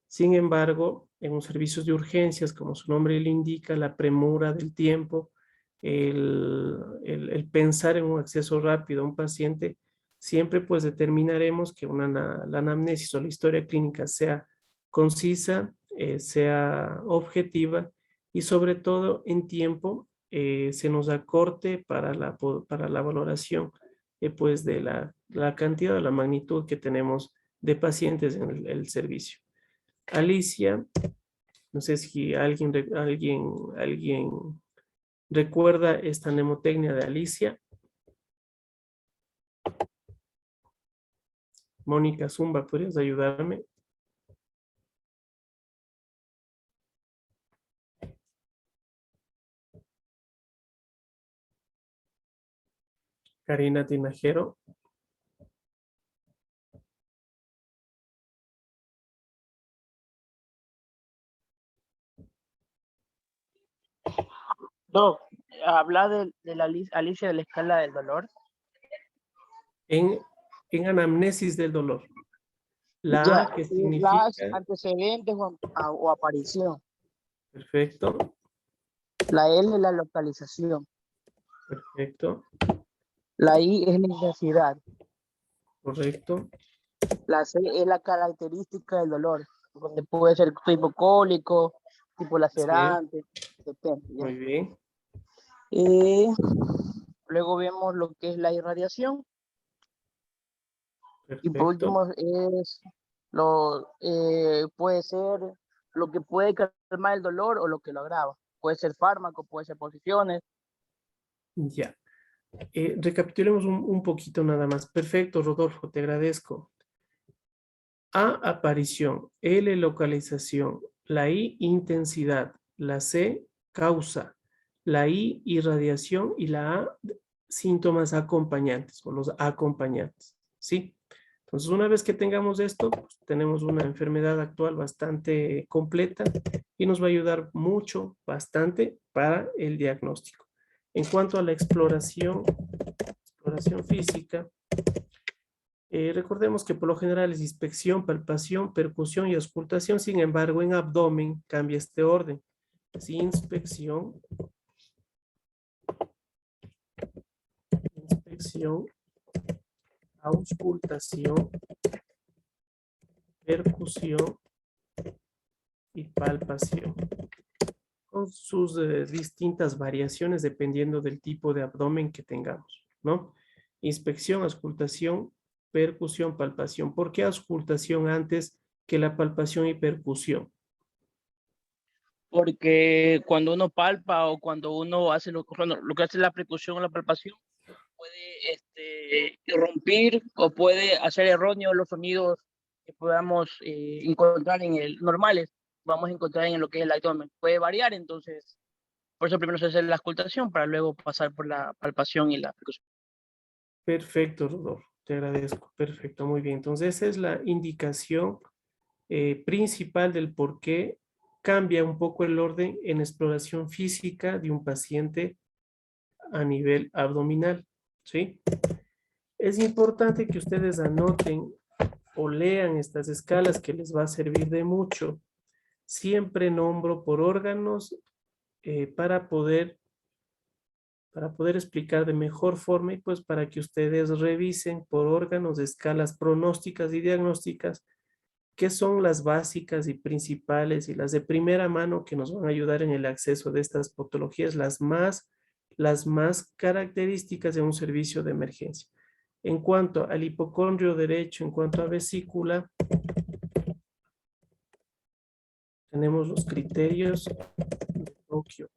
Sin embargo, en los servicios de urgencias, como su nombre le indica, la premura del tiempo, el pensar en un acceso rápido a un paciente, siempre pues determinaremos que la anamnesis o la historia clínica sea concisa, sea objetiva y sobre todo en tiempo se nos acorte para la valoración pues de la cantidad o la magnitud que tenemos de pacientes en el servicio. Alicia, no sé si alguien recuerda esta mnemotecnia de Alicia. Mónica Zumba, ¿podrías ayudarme? Karina Tinajero. Doc, habla de la Alicia de la escala del dolor. En anamnesis del dolor. La Ya, A que las significa... antecedentes o aparición. Perfecto. La L es la localización. Perfecto. La I es la intensidad. Correcto. La C es la característica del dolor, donde puede ser tipo cólico, tipo lacerante, depende. ¿Ya? Muy bien. Luego vemos lo que es la irradiación. Y por Perfecto. último es puede ser lo que puede calmar el dolor o lo que lo agrava. Puede ser fármaco, puede ser posiciones. Ya. Recapitulemos un poquito nada más. Perfecto, Rodolfo, te agradezco. A, aparición. L, localización. La I, intensidad. La C, causa. La I, irradiación. Y la A, síntomas acompañantes o los acompañantes. ¿Sí? Entonces, una vez que tengamos esto, pues, tenemos una enfermedad actual bastante completa y nos va a ayudar mucho, bastante, para el diagnóstico. En cuanto a la exploración física, Recordemos que por lo general es inspección, palpación, percusión y auscultación. Sin embargo, en abdomen cambia este orden. Es inspección, auscultación, percusión y palpación, con sus distintas variaciones dependiendo del tipo de abdomen que tengamos, ¿no? Inspección, auscultación, percusión, palpación. ¿Por qué auscultación antes que la palpación y percusión? Porque cuando uno palpa o cuando uno hace lo que hace la percusión o la palpación, puede irrumpir o puede hacer erróneos los sonidos que podamos encontrar en el normales, vamos a encontrar en lo que es el abdomen. Puede variar, entonces, por eso primero se hace la auscultación para luego pasar por la palpación y la percusión. Perfecto, Rodolfo. Te agradezco. Perfecto, muy bien. Entonces, esa es la indicación principal del por qué cambia un poco el orden en exploración física de un paciente a nivel abdominal, ¿sí? Es importante que ustedes anoten o lean estas escalas que les va a servir de mucho. Siempre nombro por órganos para poder explicar de mejor forma y pues para que ustedes revisen por órganos escalas pronósticas y diagnósticas que son las básicas y principales y las de primera mano que nos van a ayudar en el acceso de estas patologías, las más características de un servicio de emergencia. En cuanto al hipocondrio derecho, en cuanto a vesícula, tenemos los criterios de Tokio.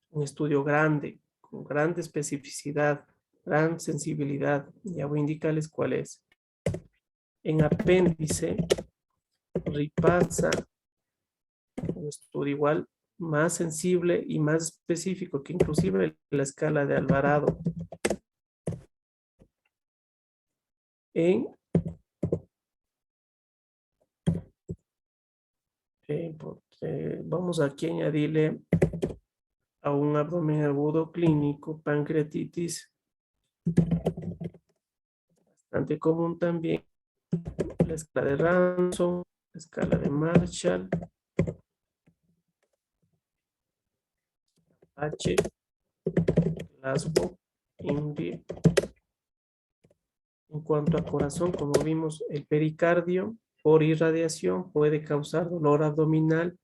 Un estudio grande, con grande especificidad, gran sensibilidad. Ya voy a indicarles cuál es. En apéndice, Ripasa, un estudio igual más sensible y más específico que inclusive la escala de Alvarado. Vamos aquí a añadirle a un abdomen agudo clínico, pancreatitis, bastante común también, la escala de Ransom, la escala de Marshall, H, Glasgow, INRI. En cuanto a corazón, como vimos, el pericardio por irradiación puede causar dolor abdominal,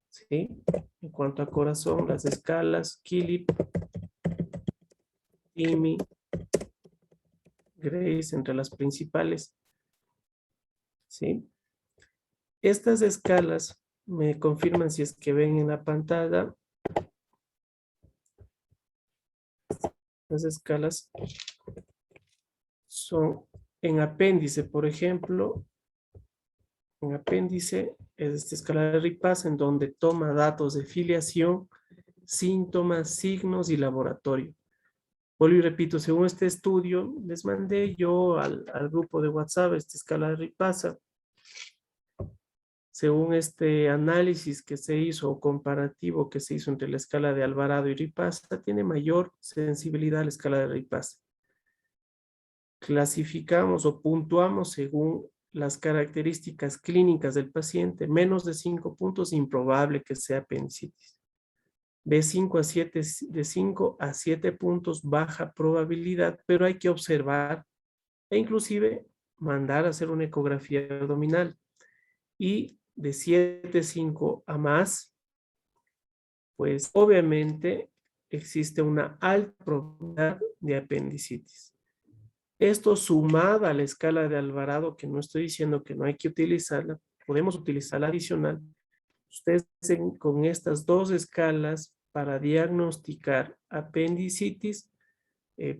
¿sí? En cuanto a corazón, las escalas, Killip, TIMI, Grace, entre las principales, ¿sí? Estas escalas me confirman si es que ven en la pantalla. Las escalas son en apéndice, por ejemplo. En apéndice es esta escala de Ripasa en donde toma datos de filiación, síntomas, signos y laboratorio. Vuelvo y repito, según este estudio, les mandé yo al grupo de WhatsApp esta escala de Ripasa. Según este análisis que se hizo o comparativo que se hizo entre la escala de Alvarado y Ripasa, tiene mayor sensibilidad a la escala de Ripasa. Clasificamos o puntuamos según las características clínicas del paciente, menos de 5 puntos, improbable que sea apendicitis. De 5 a 7 puntos, baja probabilidad, pero hay que observar e inclusive mandar a hacer una ecografía abdominal. Y de 7,5 a más, pues obviamente existe una alta probabilidad de apendicitis. Esto sumado a la escala de Alvarado, que no estoy diciendo que no hay que utilizarla, podemos utilizarla adicional. Ustedes con estas dos escalas para diagnosticar apendicitis,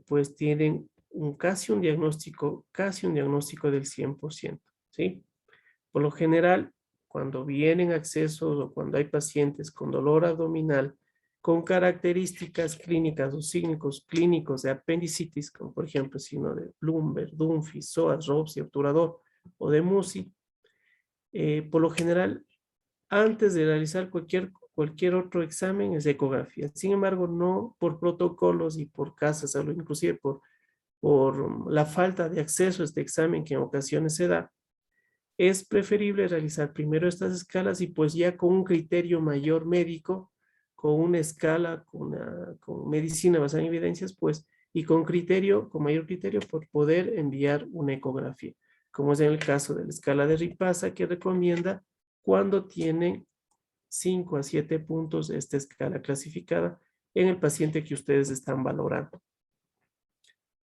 pues tienen casi un diagnóstico del 100%, ¿sí? Por lo general, cuando vienen accesos o cuando hay pacientes con dolor abdominal, con características clínicas o signos clínicos de apendicitis, como por ejemplo signo de Bloomberg, Dunphy, Psoas, Robsy, obturador o de Musi, por lo general, antes de realizar cualquier otro examen es ecografía. Sin embargo, no por protocolos y por casas, inclusive por por la falta de acceso a este examen que en ocasiones se da, es preferible realizar primero estas escalas y pues ya con un criterio mayor médico, con una escala, con medicina basada en evidencias, pues, y con mayor criterio, por poder enviar una ecografía, como es en el caso de la escala de Ripasa, que recomienda cuando tienen 5 a 7 puntos de esta escala clasificada en el paciente que ustedes están valorando.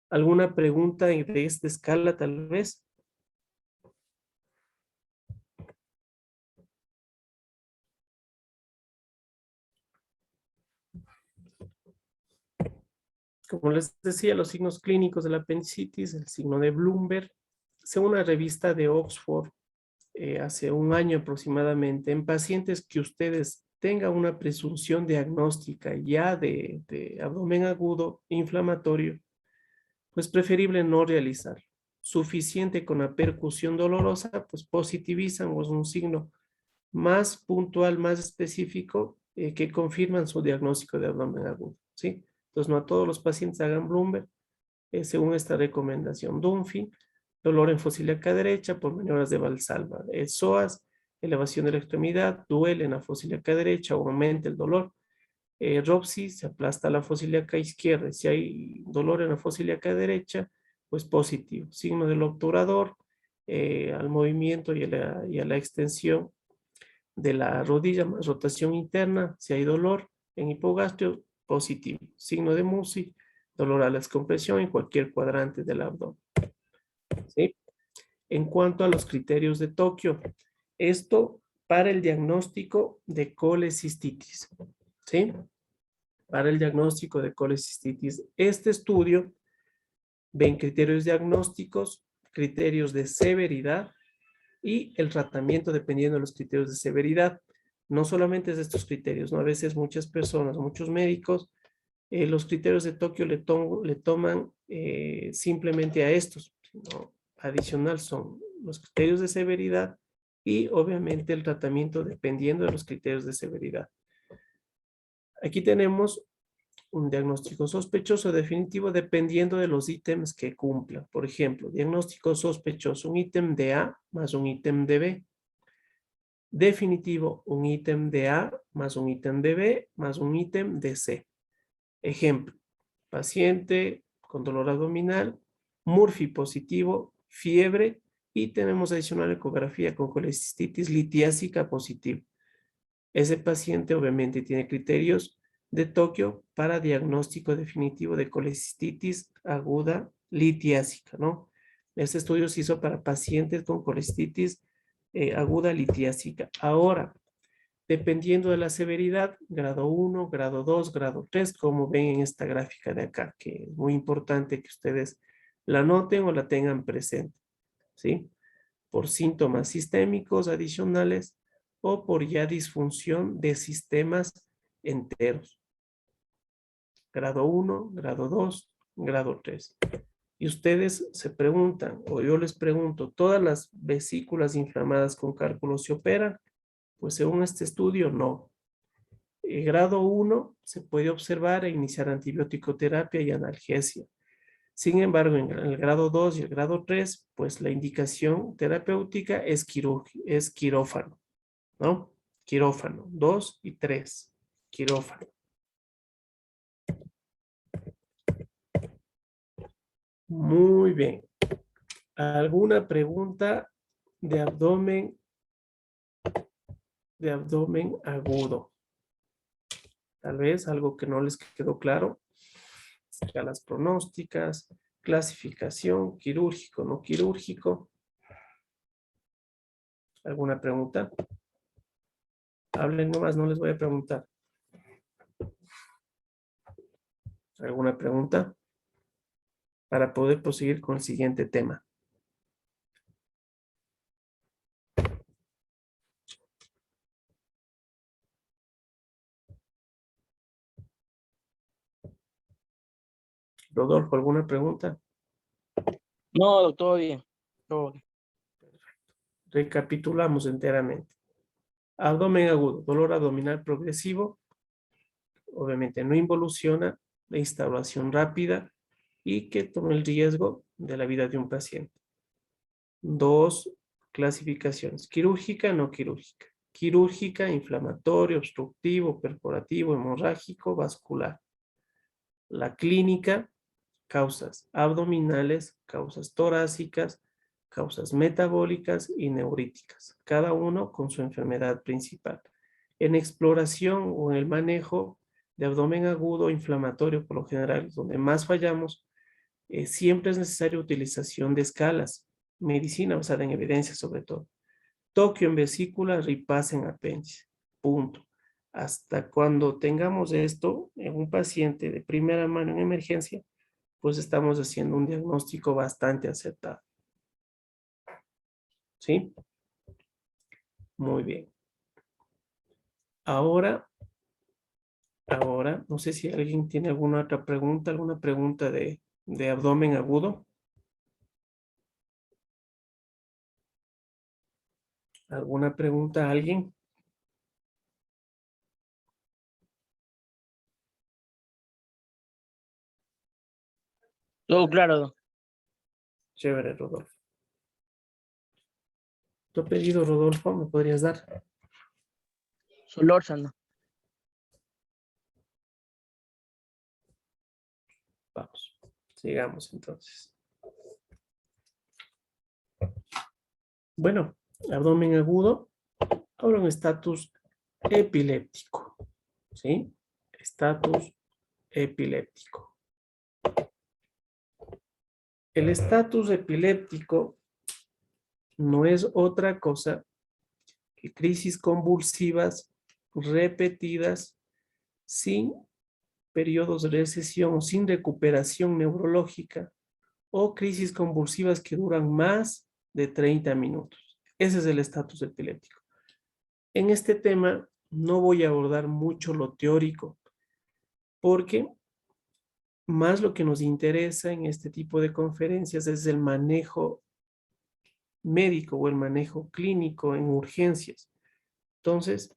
¿Alguna pregunta de esta escala tal vez? Como les decía, los signos clínicos de la apendicitis, el signo de Bloomberg, según una revista de Oxford, hace un año aproximadamente, en pacientes que ustedes tengan una presunción diagnóstica ya de abdomen agudo inflamatorio, pues preferible no realizar. Suficiente con la percusión dolorosa, pues positivizan, o es un signo más puntual, más específico, que confirman su diagnóstico de abdomen agudo, ¿sí? Entonces, no a todos los pacientes hagan Bloomberg, según esta recomendación. Dunphy, dolor en fosa ilíaca derecha por maniobras de Valsalva. Psoas, elevación de la extremidad, duele en la fosa ilíaca derecha o aumenta el dolor. Ropsi, se aplasta la fosa ilíaca izquierda. Si hay dolor en la fosa ilíaca derecha, pues positivo. Signo del obturador, al movimiento y a la extensión de la rodilla, más rotación interna. Si hay dolor en hipogastrio, positivo. Signo de Musi, dolor a la descompresión en cualquier cuadrante del abdomen. ¿Sí? En cuanto a los criterios de Tokio, esto para el diagnóstico de colecistitis. ¿Sí? Para el diagnóstico de colecistitis. Este estudio ven criterios diagnósticos, criterios de severidad y el tratamiento dependiendo de los criterios de severidad. No solamente es de estos criterios, ¿no? A veces muchas personas, muchos médicos, los criterios de Tokio le toman simplemente a estos, sino adicional son los criterios de severidad y obviamente el tratamiento dependiendo de los criterios de severidad. Aquí tenemos un diagnóstico sospechoso definitivo dependiendo de los ítems que cumpla. Por ejemplo, diagnóstico sospechoso, un ítem de A más un ítem de B. Definitivo, un ítem de A más un ítem de B más un ítem de C. Ejemplo, paciente con dolor abdominal, Murphy positivo, fiebre y tenemos adicional ecografía con colecistitis litiásica positivo. Ese paciente obviamente tiene criterios de Tokio para diagnóstico definitivo de colecistitis aguda litiásica, ¿no? Este estudio se hizo para pacientes con colecistitis aguda litiásica. Ahora, dependiendo de la severidad, grado 1, grado 2, grado 3, como ven en esta gráfica de acá, que es muy importante que ustedes la noten o la tengan presente, ¿sí? Por síntomas sistémicos adicionales o por ya disfunción de sistemas enteros. Grado 1, grado 2, grado 3. Y ustedes se preguntan, o yo les pregunto, ¿todas las vesículas inflamadas con cálculos se operan? Pues según este estudio, no. En grado 1 se puede observar e iniciar antibiótico terapia y analgesia. Sin embargo, en el grado 2 y el grado 3, pues la indicación terapéutica es quirófano, ¿no? Quirófano, 2 y 3, quirófano. Muy bien. ¿Alguna pregunta de abdomen agudo? Tal vez algo que no les quedó claro. Escalas pronósticas, clasificación, quirúrgico, no quirúrgico. ¿Alguna pregunta? Hablen nomás, no les voy a preguntar. ¿Alguna pregunta? Para poder proseguir con el siguiente tema. Rodolfo, ¿alguna pregunta? No, todo bien. Todo bien. Recapitulamos enteramente. Abdomen agudo, dolor abdominal progresivo. Obviamente no involuciona, la instauración rápida, y que tome el riesgo de la vida de un paciente. 2 clasificaciones, quirúrgica, no quirúrgica. Quirúrgica, inflamatorio, obstructivo, perforativo, hemorrágico, vascular. La clínica, causas abdominales, causas torácicas, causas metabólicas y neuríticas, cada uno con su enfermedad principal. En exploración o en el manejo de abdomen agudo inflamatorio, por lo general, donde más fallamos, siempre es necesaria utilización de escalas, medicina basada en evidencia sobre todo. Toquio en vesícula, Ripaz en apéndice, punto. Hasta cuando tengamos esto en un paciente de primera mano en emergencia, pues estamos haciendo un diagnóstico bastante acertado. ¿Sí? Muy bien. Ahora, no sé si alguien tiene alguna otra pregunta, alguna pregunta de abdomen agudo. ¿Alguna pregunta a alguien? Todo claro. Chévere, Rodolfo. ¿Tu apellido, Rodolfo, me podrías dar? Solórzano. Vamos, sigamos entonces. Bueno, abdomen agudo, ahora un estatus epiléptico, ¿sí? Estatus epiléptico. El estatus epiléptico no es otra cosa que crisis convulsivas repetidas sin periodos de recesión o sin recuperación neurológica o crisis convulsivas que duran más de 30 minutos. Ese es el estatus epiléptico. En este tema no voy a abordar mucho lo teórico porque más lo que nos interesa en este tipo de conferencias es el manejo médico o el manejo clínico en urgencias. Entonces,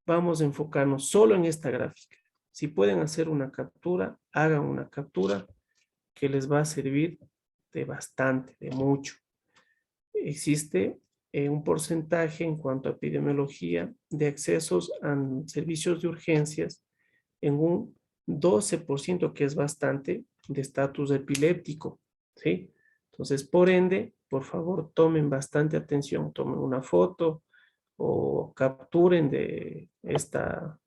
vamos a enfocarnos solo en esta gráfica. Si pueden hacer una captura, hagan una captura que les va a servir de bastante, de mucho. Existe un porcentaje en cuanto a epidemiología de accesos a servicios de urgencias en un 12%, que es bastante, de estatus epiléptico, ¿sí? Entonces, por ende, por favor, tomen bastante atención, tomen una foto o capturen de esta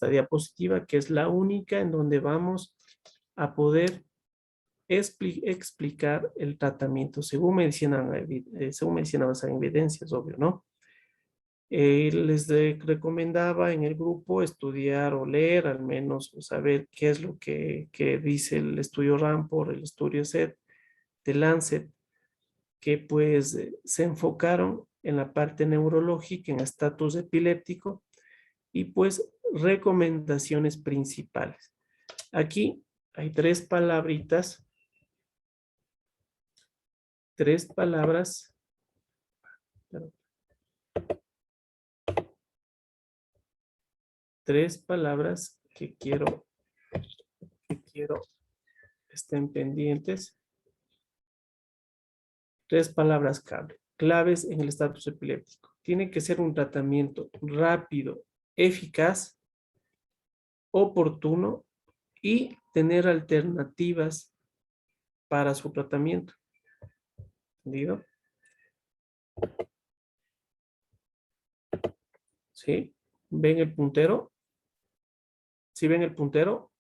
diapositiva, que es la única en donde vamos a poder explicar el tratamiento según medicina basada en evidencias, obvio, ¿no? Les recomendaba en el grupo estudiar o leer, al menos o saber qué es lo que dice el estudio Rampor, el estudio SET, de Lancet, que pues se enfocaron en la parte neurológica, en estatus epiléptico, y pues recomendaciones principales. Aquí hay 3 palabritas, 3 palabras, perdón, 3 palabras que quiero estén pendientes. 3 palabras claves en el estatus epiléptico. Tiene que ser un tratamiento rápido, eficaz, oportuno y tener alternativas para su tratamiento. ¿Entendido? ¿Sí? ¿Ven el puntero? ¿Sí ven el puntero?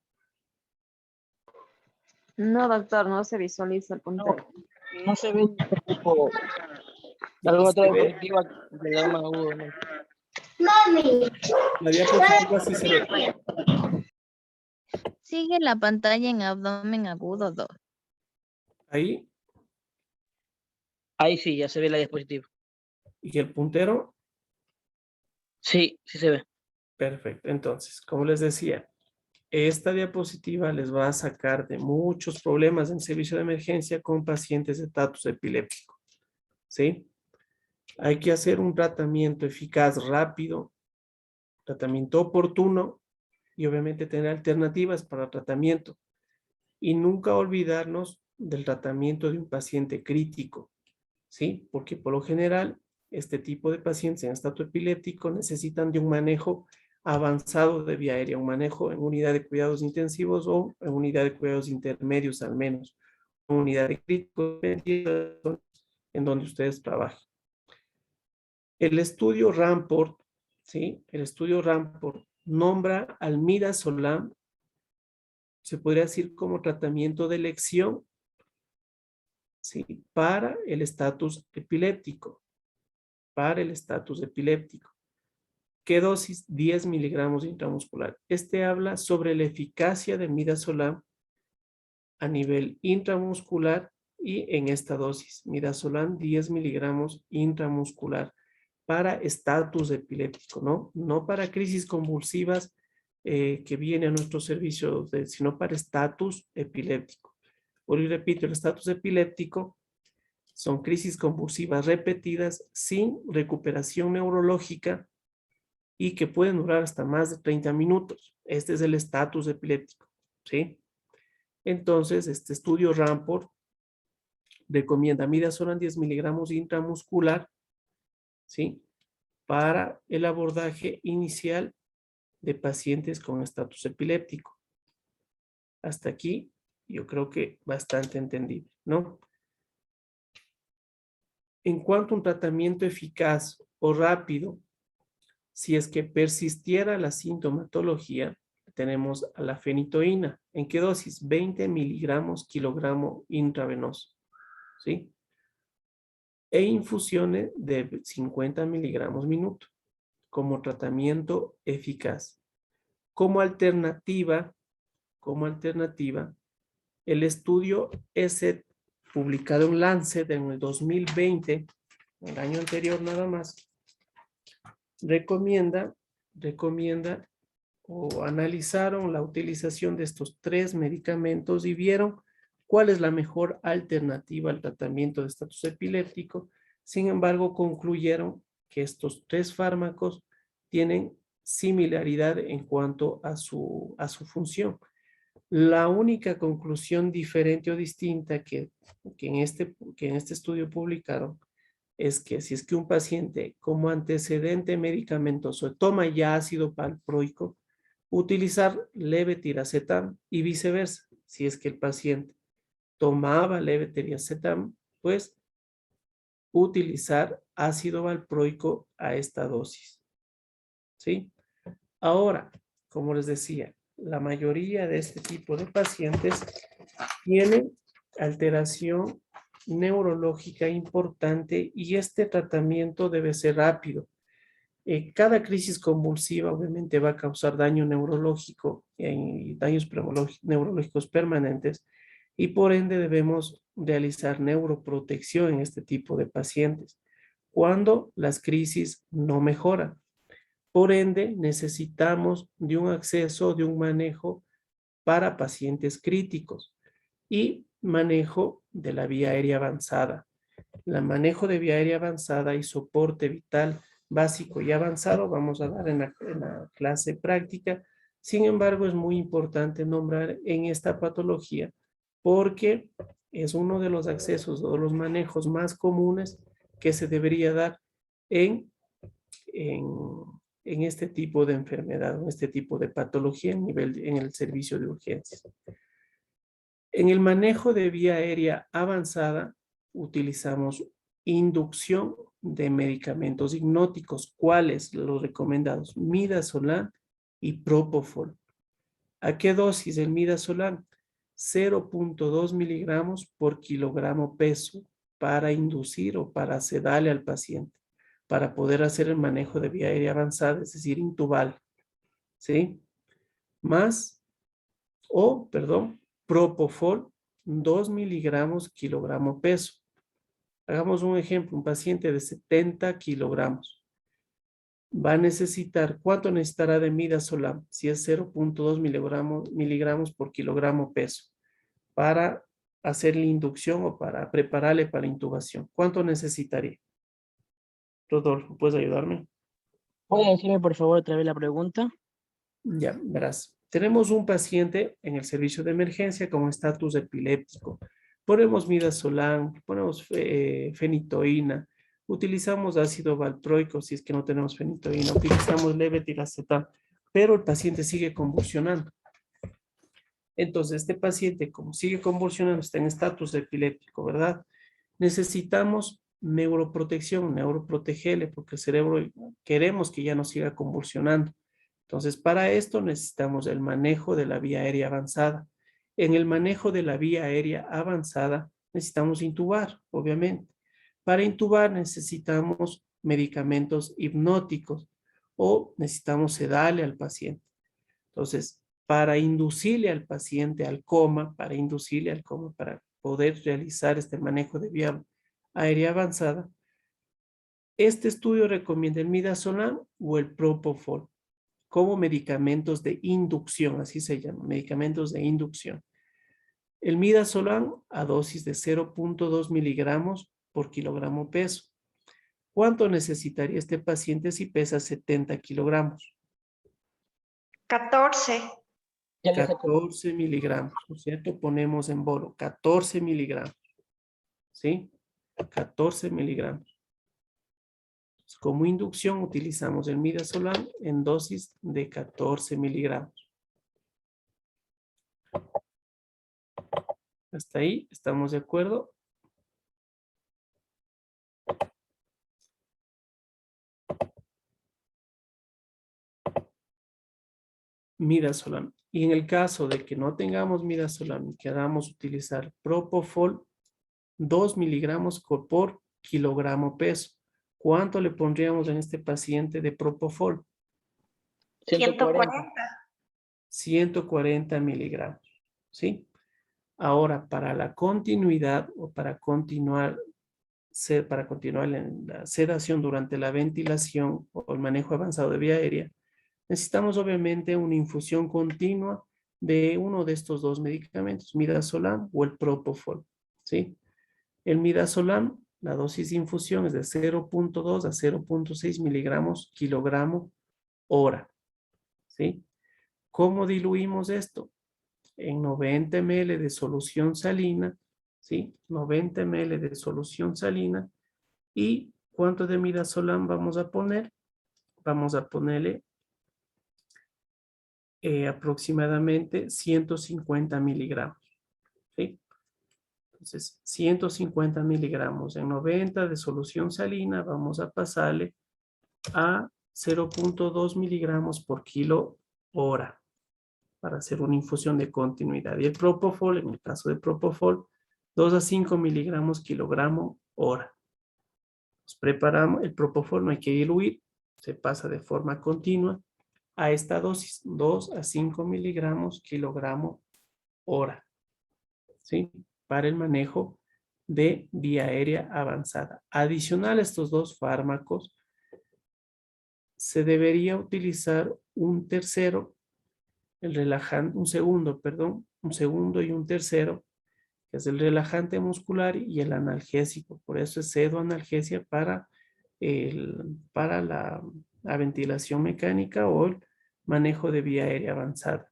No, doctor, no se visualiza el puntero. No se ve tipo alguna otra Se ve. diapositiva del abdomen agudo, ¿no? La diapositiva sí se ve. Sigue la pantalla en abdomen agudo 2. Ahí. Ahí sí, ya se ve la diapositiva. ¿Y el puntero? Sí, sí se ve. Perfecto. Entonces, como les decía, esta diapositiva les va a sacar de muchos problemas en servicio de emergencia con pacientes de estatus epiléptico. ¿Sí? Hay que hacer un tratamiento eficaz, rápido, tratamiento oportuno y obviamente tener alternativas para tratamiento. Y nunca olvidarnos del tratamiento de un paciente crítico, ¿sí? Porque por lo general, este tipo de pacientes en estado epiléptico necesitan de un manejo avanzado de vía aérea, un manejo en unidad de cuidados intensivos o en unidad de cuidados intermedios al menos, unidad de críticos en donde ustedes trabajan. El estudio Ramport, ¿sí? El estudio Ramport nombra al midazolam, se podría decir como tratamiento de elección, ¿sí? Para el estatus epiléptico, para el estatus epiléptico. ¿Qué dosis? 10 miligramos intramuscular. Este habla sobre la eficacia de midazolam a nivel intramuscular y en esta dosis. Midazolam 10 miligramos intramuscular para estatus epiléptico, ¿no? No para crisis convulsivas que viene a nuestro servicio, sino para estatus epiléptico. Por y repito, el estatus epiléptico son crisis convulsivas repetidas sin recuperación neurológica y que pueden durar hasta más de 30 minutos. Este es el estatus epiléptico, ¿sí? Entonces, este estudio Ramport recomienda midazolam 10 miligramos intramuscular, ¿sí? Para el abordaje inicial de pacientes con estatus epiléptico. Hasta aquí, yo creo que bastante entendible, ¿no? En cuanto a un tratamiento eficaz o rápido, si es que persistiera la sintomatología, tenemos a la fenitoína. ¿En qué dosis? 20 miligramos kilogramo intravenoso, ¿sí? E infusiones de 50 miligramos minuto como tratamiento eficaz. Como alternativa, el estudio ESET publicado en Lancet en el 2020, el año anterior nada más, recomienda o analizaron la utilización de estos 3 medicamentos y vieron cuál es la mejor alternativa al tratamiento de estatus epiléptico. Sin embargo, concluyeron que estos 3 fármacos tienen similaridad en cuanto a su función. La única conclusión diferente o distinta que en este estudio publicaron es que si es que un paciente como antecedente medicamentoso toma ya ácido valproico, utilizar levetiracetam y viceversa. Si es que el paciente tomaba levetiracetam, pues utilizar ácido valproico a esta dosis. ¿Sí? Ahora, como les decía, la mayoría de este tipo de pacientes tienen alteración neurológica importante y este tratamiento debe ser rápido. Cada crisis convulsiva obviamente va a causar daño neurológico y daños neurológicos permanentes y por ende debemos realizar neuroprotección en este tipo de pacientes cuando las crisis no mejoran. Por ende, necesitamos de un acceso, de un manejo para pacientes críticos y manejo de la vía aérea avanzada. El manejo de vía aérea avanzada y soporte vital básico y avanzado vamos a dar en la clase práctica. Sin embargo, es muy importante nombrar en esta patología porque es uno de los accesos o los manejos más comunes que se debería dar en este tipo de enfermedad, en este tipo de patología en el servicio de urgencias. En el manejo de vía aérea avanzada utilizamos inducción de medicamentos hipnóticos. ¿Cuáles? Los recomendados, midazolam y propofol. ¿A qué dosis el midazolam? 0.2 miligramos por kilogramo peso para inducir o para sedarle al paciente, para poder hacer el manejo de vía aérea avanzada, es decir, intubal. ¿Sí? Propofol, 2 miligramos kilogramo peso. Hagamos un ejemplo, un paciente de 70 kilogramos. Va a necesitar, ¿cuánto necesitará de midazolam? Si es 0.2 miligramos por kilogramo peso, para hacer la inducción o para prepararle para la intubación. ¿Cuánto necesitaría? Rodolfo, ¿puedes ayudarme? ¿Puede decirme por favor otra vez la pregunta? Ya, verás. Tenemos un paciente en el servicio de emergencia con estatus epiléptico. Ponemos midazolam, ponemos fenitoína, utilizamos ácido valproico si es que no tenemos fenitoína, utilizamos levetiracetam, pero el paciente sigue convulsionando. Entonces, este paciente, como sigue convulsionando, está en estatus epiléptico, ¿verdad? Necesitamos neuroprotección, neuroprotegerle, porque el cerebro queremos que ya no siga convulsionando. Entonces, para esto necesitamos el manejo de la vía aérea avanzada. En el manejo de la vía aérea avanzada necesitamos intubar, obviamente. Para intubar necesitamos medicamentos hipnóticos o necesitamos sedarle al paciente. Entonces, para inducirle al paciente al coma, para poder realizar este manejo de vía aérea avanzada, este estudio recomienda el midazolam o el propofol como medicamentos de inducción, así se llama, medicamentos de inducción. El midazolam a dosis de 0.2 miligramos por kilogramo peso. ¿Cuánto necesitaría este paciente si pesa 70 kilogramos? 14. Ya le saco. 14 miligramos, ¿no es cierto? Ponemos en bolo 14 miligramos, ¿sí? 14 miligramos. Como inducción utilizamos el midazolam en dosis de 14 miligramos. Hasta ahí, ¿estamos de acuerdo? Midazolam. Y en el caso de que no tengamos midazolam y queramos utilizar propofol, 2 miligramos por kilogramo peso. ¿Cuánto le pondríamos en este paciente de propofol? 140. 140 miligramos, ¿sí? Ahora, para la continuidad o para continuar en la sedación durante la ventilación o el manejo avanzado de vía aérea, necesitamos obviamente una infusión continua de uno de estos dos medicamentos, midazolam o el propofol, ¿sí? El midazolam, la dosis de infusión es de 0.2 a 0.6 miligramos kilogramo hora, ¿sí? ¿Cómo diluimos esto? En 90 ml de solución salina, ¿sí? 90 ml de solución salina. ¿Y cuánto de midazolam vamos a poner? Vamos a ponerle aproximadamente 150 miligramos, ¿sí? Entonces, 150 miligramos en 90 de solución salina, vamos a pasarle a 0.2 miligramos por kilo hora para hacer una infusión de continuidad. Y el propofol, en el caso de propofol, 2 a 5 miligramos kilogramo hora. Nos preparamos, el propofol no hay que diluir, se pasa de forma continua a esta dosis, 2 a 5 miligramos kilogramo hora, ¿sí? Para el manejo de vía aérea avanzada. Adicional a estos dos fármacos, se debería utilizar un segundo y un tercero, que es el relajante muscular y el analgésico. Por eso es pseudoanalgesia para la ventilación mecánica o el manejo de vía aérea avanzada.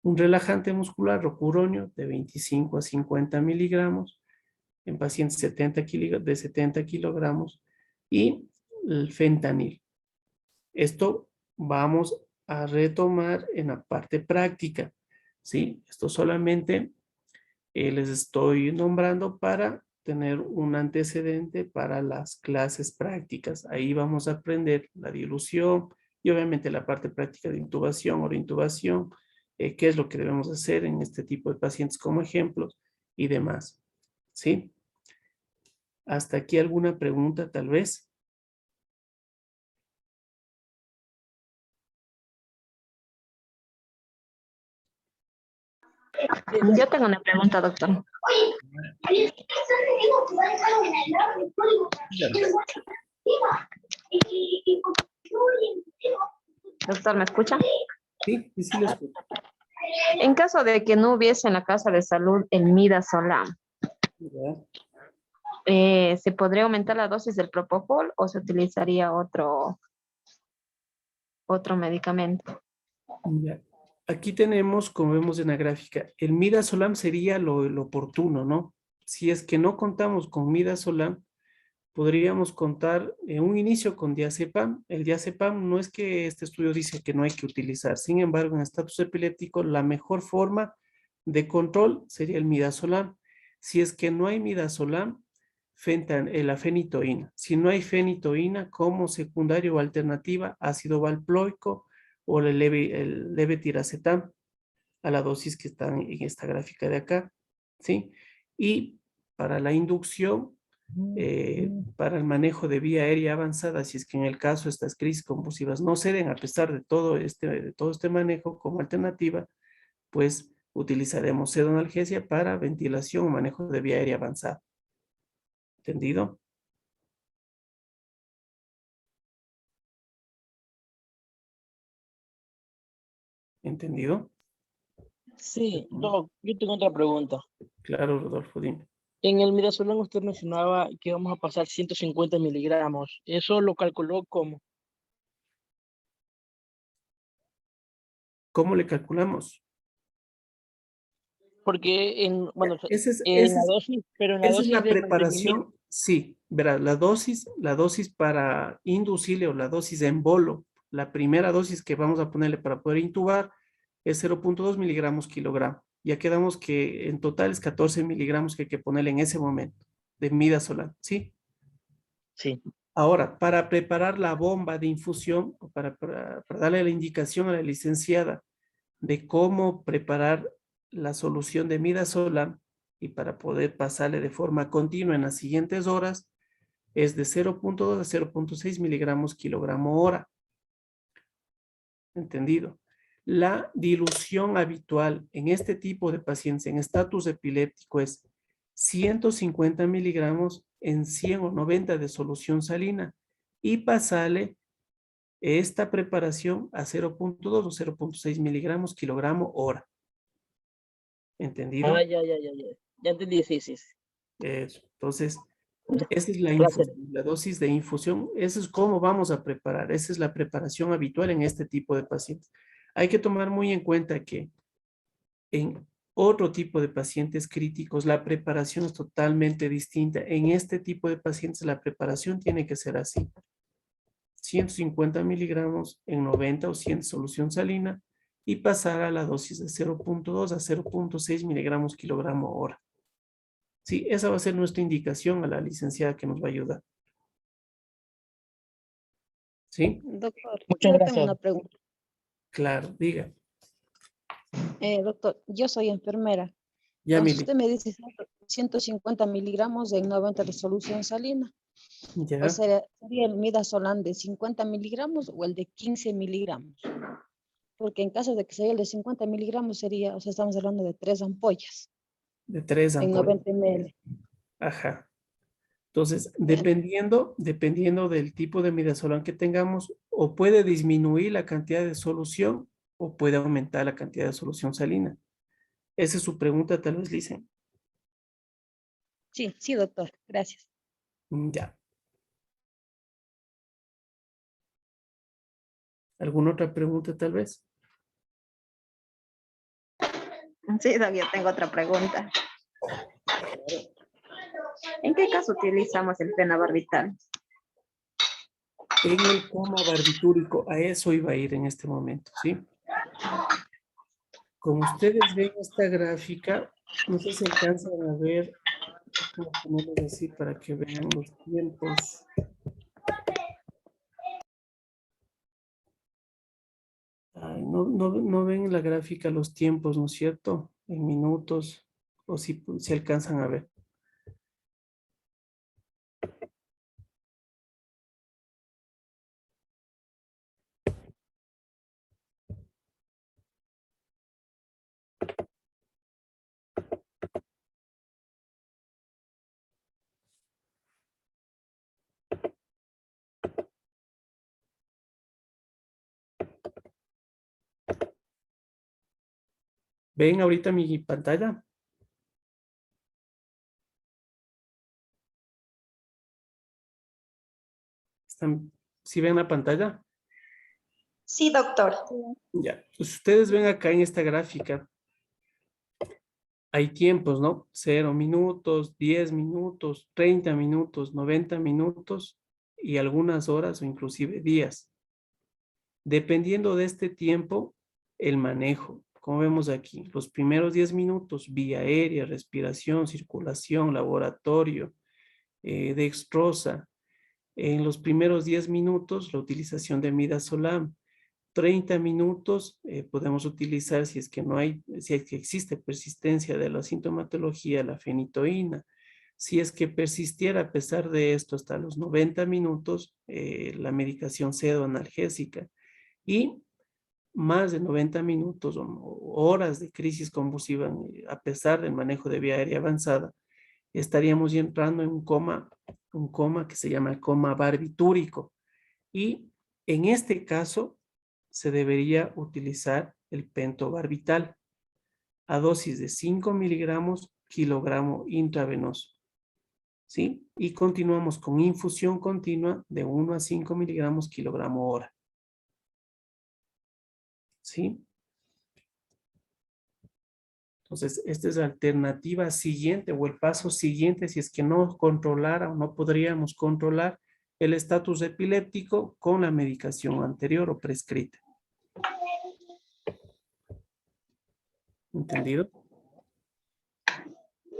Un relajante muscular rocuronio de 25 a 50 miligramos en pacientes de 70 kilogramos y el fentanil. Esto vamos a retomar en la parte práctica, ¿sí? Esto solamente les estoy nombrando para tener un antecedente para las clases prácticas. Ahí vamos a aprender la dilución y obviamente la parte práctica de intubación o reintubación, qué es lo que debemos hacer en este tipo de pacientes como ejemplos y demás, ¿sí? ¿Hasta aquí alguna pregunta tal vez? Yo tengo una pregunta, doctor. Doctor, ¿me escucha? Sí, sí, lo escucho. En caso de que no hubiese en la casa de salud el midazolam, Ya. ¿se podría aumentar la dosis del propofol o se utilizaría otro medicamento? Ya. Aquí tenemos, como vemos en la gráfica, el midazolam sería lo oportuno, ¿no? Si es que no contamos con midazolam, podríamos contar en un inicio con diazepam. El diazepam no es que este estudio dice que no hay que utilizar. Sin embargo, en estatus epiléptico, la mejor forma de control sería el midazolam. Si es que no hay midazolam, la fenitoína. Si no hay fenitoína, como secundario o alternativa, ácido valproico o el levetiracetam a la dosis que están en esta gráfica de acá, ¿sí? Y para la inducción, para el manejo de vía aérea avanzada, si es que en el caso estas crisis convulsivas no ceden a pesar de todo este manejo como alternativa, pues utilizaremos pseudoanalgesia para ventilación o manejo de vía aérea avanzada. ¿Entendido? ¿Entendido? Sí, Doc, yo tengo otra pregunta. Claro, Rodolfo, dime. En el midazolam usted mencionaba que vamos a pasar 150 miligramos. ¿Eso lo calculó cómo? ¿Cómo le calculamos? Porque bueno, Ese es, en ese la es dosis, pero en la Esa es dosis la de mantenimiento. preparación, sí, verá, la dosis para inducirle o la dosis de embolo, la primera dosis que vamos a ponerle para poder intubar es 0.2 miligramos kilogramo. Ya quedamos que en total es 14 miligramos que hay que ponerle en ese momento de midazolam, ¿sí? Sí. Ahora, para preparar la bomba de infusión, o para darle la indicación a la licenciada de cómo preparar la solución de midazolam y para poder pasarle de forma continua en las siguientes horas, es de 0.2 a 0.6 miligramos kilogramo hora. ¿Entendido? La dilución habitual en este tipo de pacientes en estatus epiléptico es 150 miligramos en 100 o 90 de solución salina y pasarle esta preparación a 0.2 o 0.6 miligramos kilogramo hora. ¿Entendido? Ya. Ya entendí, sí, sí, sí. Eso. Entonces, Ya. esa es Gracias. la dosis de infusión. Eso es cómo vamos a preparar. Esa es la preparación habitual en este tipo de pacientes. Hay que tomar muy en cuenta que en otro tipo de pacientes críticos la preparación es totalmente distinta. En este tipo de pacientes la preparación tiene que ser así. 150 miligramos en 90 o 100 de solución salina y pasar a la dosis de 0.2 a 0.6 miligramos kilogramo hora. Sí, esa va a ser nuestra indicación a la licenciada que nos va a ayudar. ¿Sí? Doctor, Muchas yo tengo gracias. una pregunta. Claro, diga. Doctor, yo soy enfermera. Ya, Entonces Mili. usted me dice 150 miligramos en 90 de solución salina. O Ya. sea, ¿sería el midazolam de 50 miligramos o el de 15 miligramos? Porque en caso de que sea el de 50 miligramos sería, o sea, estamos hablando de 3 ampollas De 3 en ampollas. 90 ml. Ajá. Entonces, dependiendo del tipo de midazolam que tengamos, o puede disminuir la cantidad de solución o puede aumentar la cantidad de solución salina. Esa es su pregunta, tal vez, dicen. Sí, sí, doctor, gracias. Ya. ¿Alguna otra pregunta, tal vez? Sí, Doc, yo tengo otra pregunta. ¿En qué caso utilizamos el fenobarbital? En el coma barbitúrico, a eso iba a ir en este momento, ¿sí? Como ustedes ven esta gráfica, no sé si alcanzan a ver, cómo ponerlo así para que vean los tiempos. Ay, no ven la gráfica los tiempos, ¿no es cierto? En minutos, o si alcanzan a ver. ¿Ven ahorita mi pantalla? ¿Sí ven la pantalla? Sí, doctor. Ya, pues ustedes ven acá en esta gráfica, hay tiempos, ¿no? 0 minutos, 10 minutos, 30 minutos, 90 minutos y algunas horas o inclusive días. Dependiendo de este tiempo, el manejo, como vemos aquí, los primeros 10 minutos, vía aérea, respiración, circulación, laboratorio, dextrosa. En los primeros 10 minutos, la utilización de midazolam. 30 minutos podemos utilizar si es que no hay, si es que existe persistencia de la sintomatología, la fenitoína. Si es que persistiera a pesar de esto hasta los 90 minutos, la medicación pseudoanalgésica. Y más de 90 minutos o horas de crisis convulsiva, a pesar del manejo de vía aérea avanzada, estaríamos ya entrando en un coma que se llama el coma barbitúrico. Y en este caso, se debería utilizar el pentobarbital a dosis de 5 miligramos kilogramo intravenoso. ¿Sí? Y continuamos con infusión continua de 1 a 5 miligramos kilogramo hora. ¿Sí? Entonces, esta es la alternativa siguiente o el paso siguiente si es que no controlara o no podríamos controlar el estatus epiléptico con la medicación anterior o prescrita. ¿Entendido?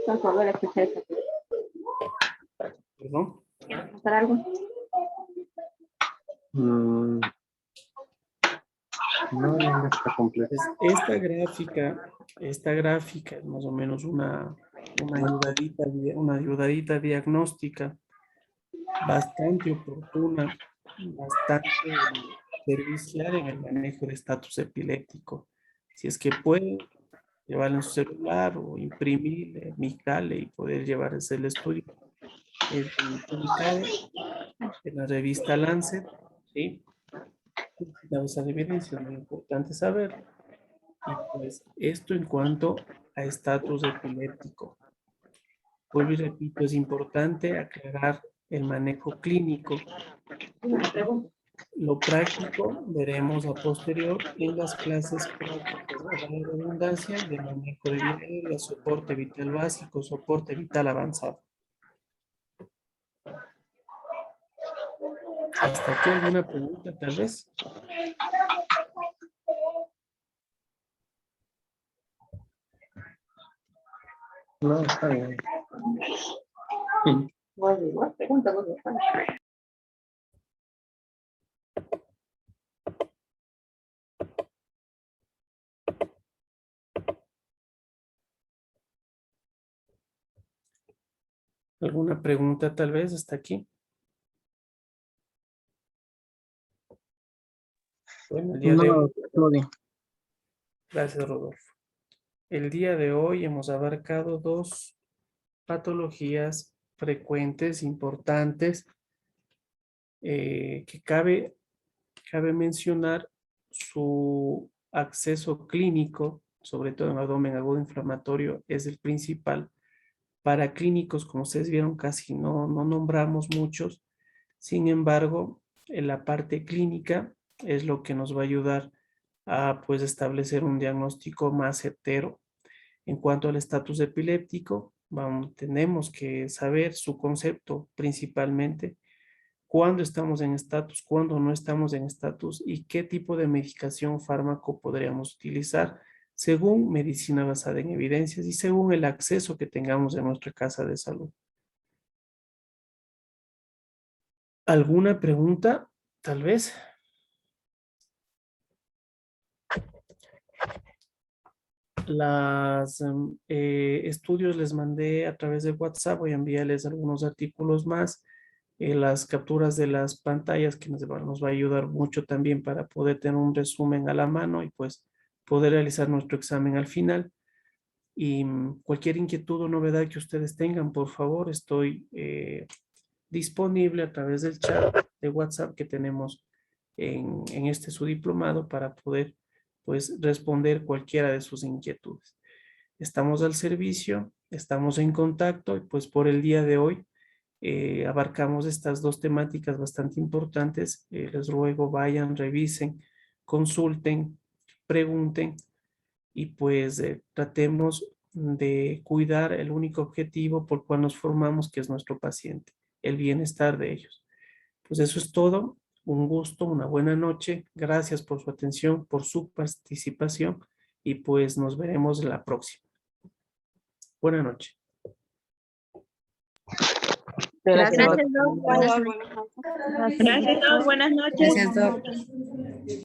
Por favor, escuché eso. ¿Perdón? ¿Pasar algo? No, no está completo. Pues esta gráfica es más o menos una ayudadita diagnóstica bastante oportuna, bastante servicial en el manejo de estatus epiléptico. Si es que pueden llevarlo en su celular o imprimir, micarle y poder llevarse el estudio publicado en la revista Lancet, ¿sí? Damos a la evidencia, es muy importante saber. Y pues esto en cuanto a estatus epiléptico. Vuelvo y repito, es importante aclarar el manejo clínico. Lo práctico veremos a posterior en las clases prácticas, valga la redundancia, de manejo de vía aérea, soporte vital básico, soporte vital avanzado. ¿Hasta aquí alguna pregunta tal vez? No, está bien. Pregunta. ¿Alguna pregunta tal vez hasta aquí? Bueno, el día de hoy, No, todo bien. gracias Rodolfo. El día de hoy hemos abarcado dos patologías frecuentes, importantes, que cabe mencionar su acceso clínico, sobre todo en abdomen agudo inflamatorio, es el principal. Para clínicos, como ustedes vieron, casi no nombramos muchos. Sin embargo, en la parte clínica es lo que nos va a ayudar a pues establecer un diagnóstico más certero. En cuanto al estatus epiléptico, tenemos que saber su concepto principalmente, cuándo estamos en estatus, cuándo no estamos en estatus y qué tipo de medicación fármaco podríamos utilizar según medicina basada en evidencias y según el acceso que tengamos en nuestra casa de salud. ¿Alguna pregunta? Tal vez. Los estudios les mandé a través de WhatsApp, voy a enviarles algunos artículos más, las capturas de las pantallas que nos va a ayudar mucho también para poder tener un resumen a la mano y pues poder realizar nuestro examen al final. Y cualquier inquietud o novedad que ustedes tengan, por favor, estoy disponible a través del chat de WhatsApp que tenemos en este su diplomado para poder pues responder cualquiera de sus inquietudes. Estamos al servicio, estamos en contacto y pues por el día de hoy abarcamos estas dos temáticas bastante importantes. Les ruego vayan, revisen consulten, pregunten y pues tratemos de cuidar el único objetivo por cual nos formamos, que es nuestro paciente, el bienestar de ellos. Pues eso es todo. Un gusto, una buena noche. Gracias por su atención, por su participación y pues nos veremos la próxima. Buenas noches. Gracias, Doc. Buenas noches. Gracias. Gracias, Doc. Buenas noches. Gracias, Doc.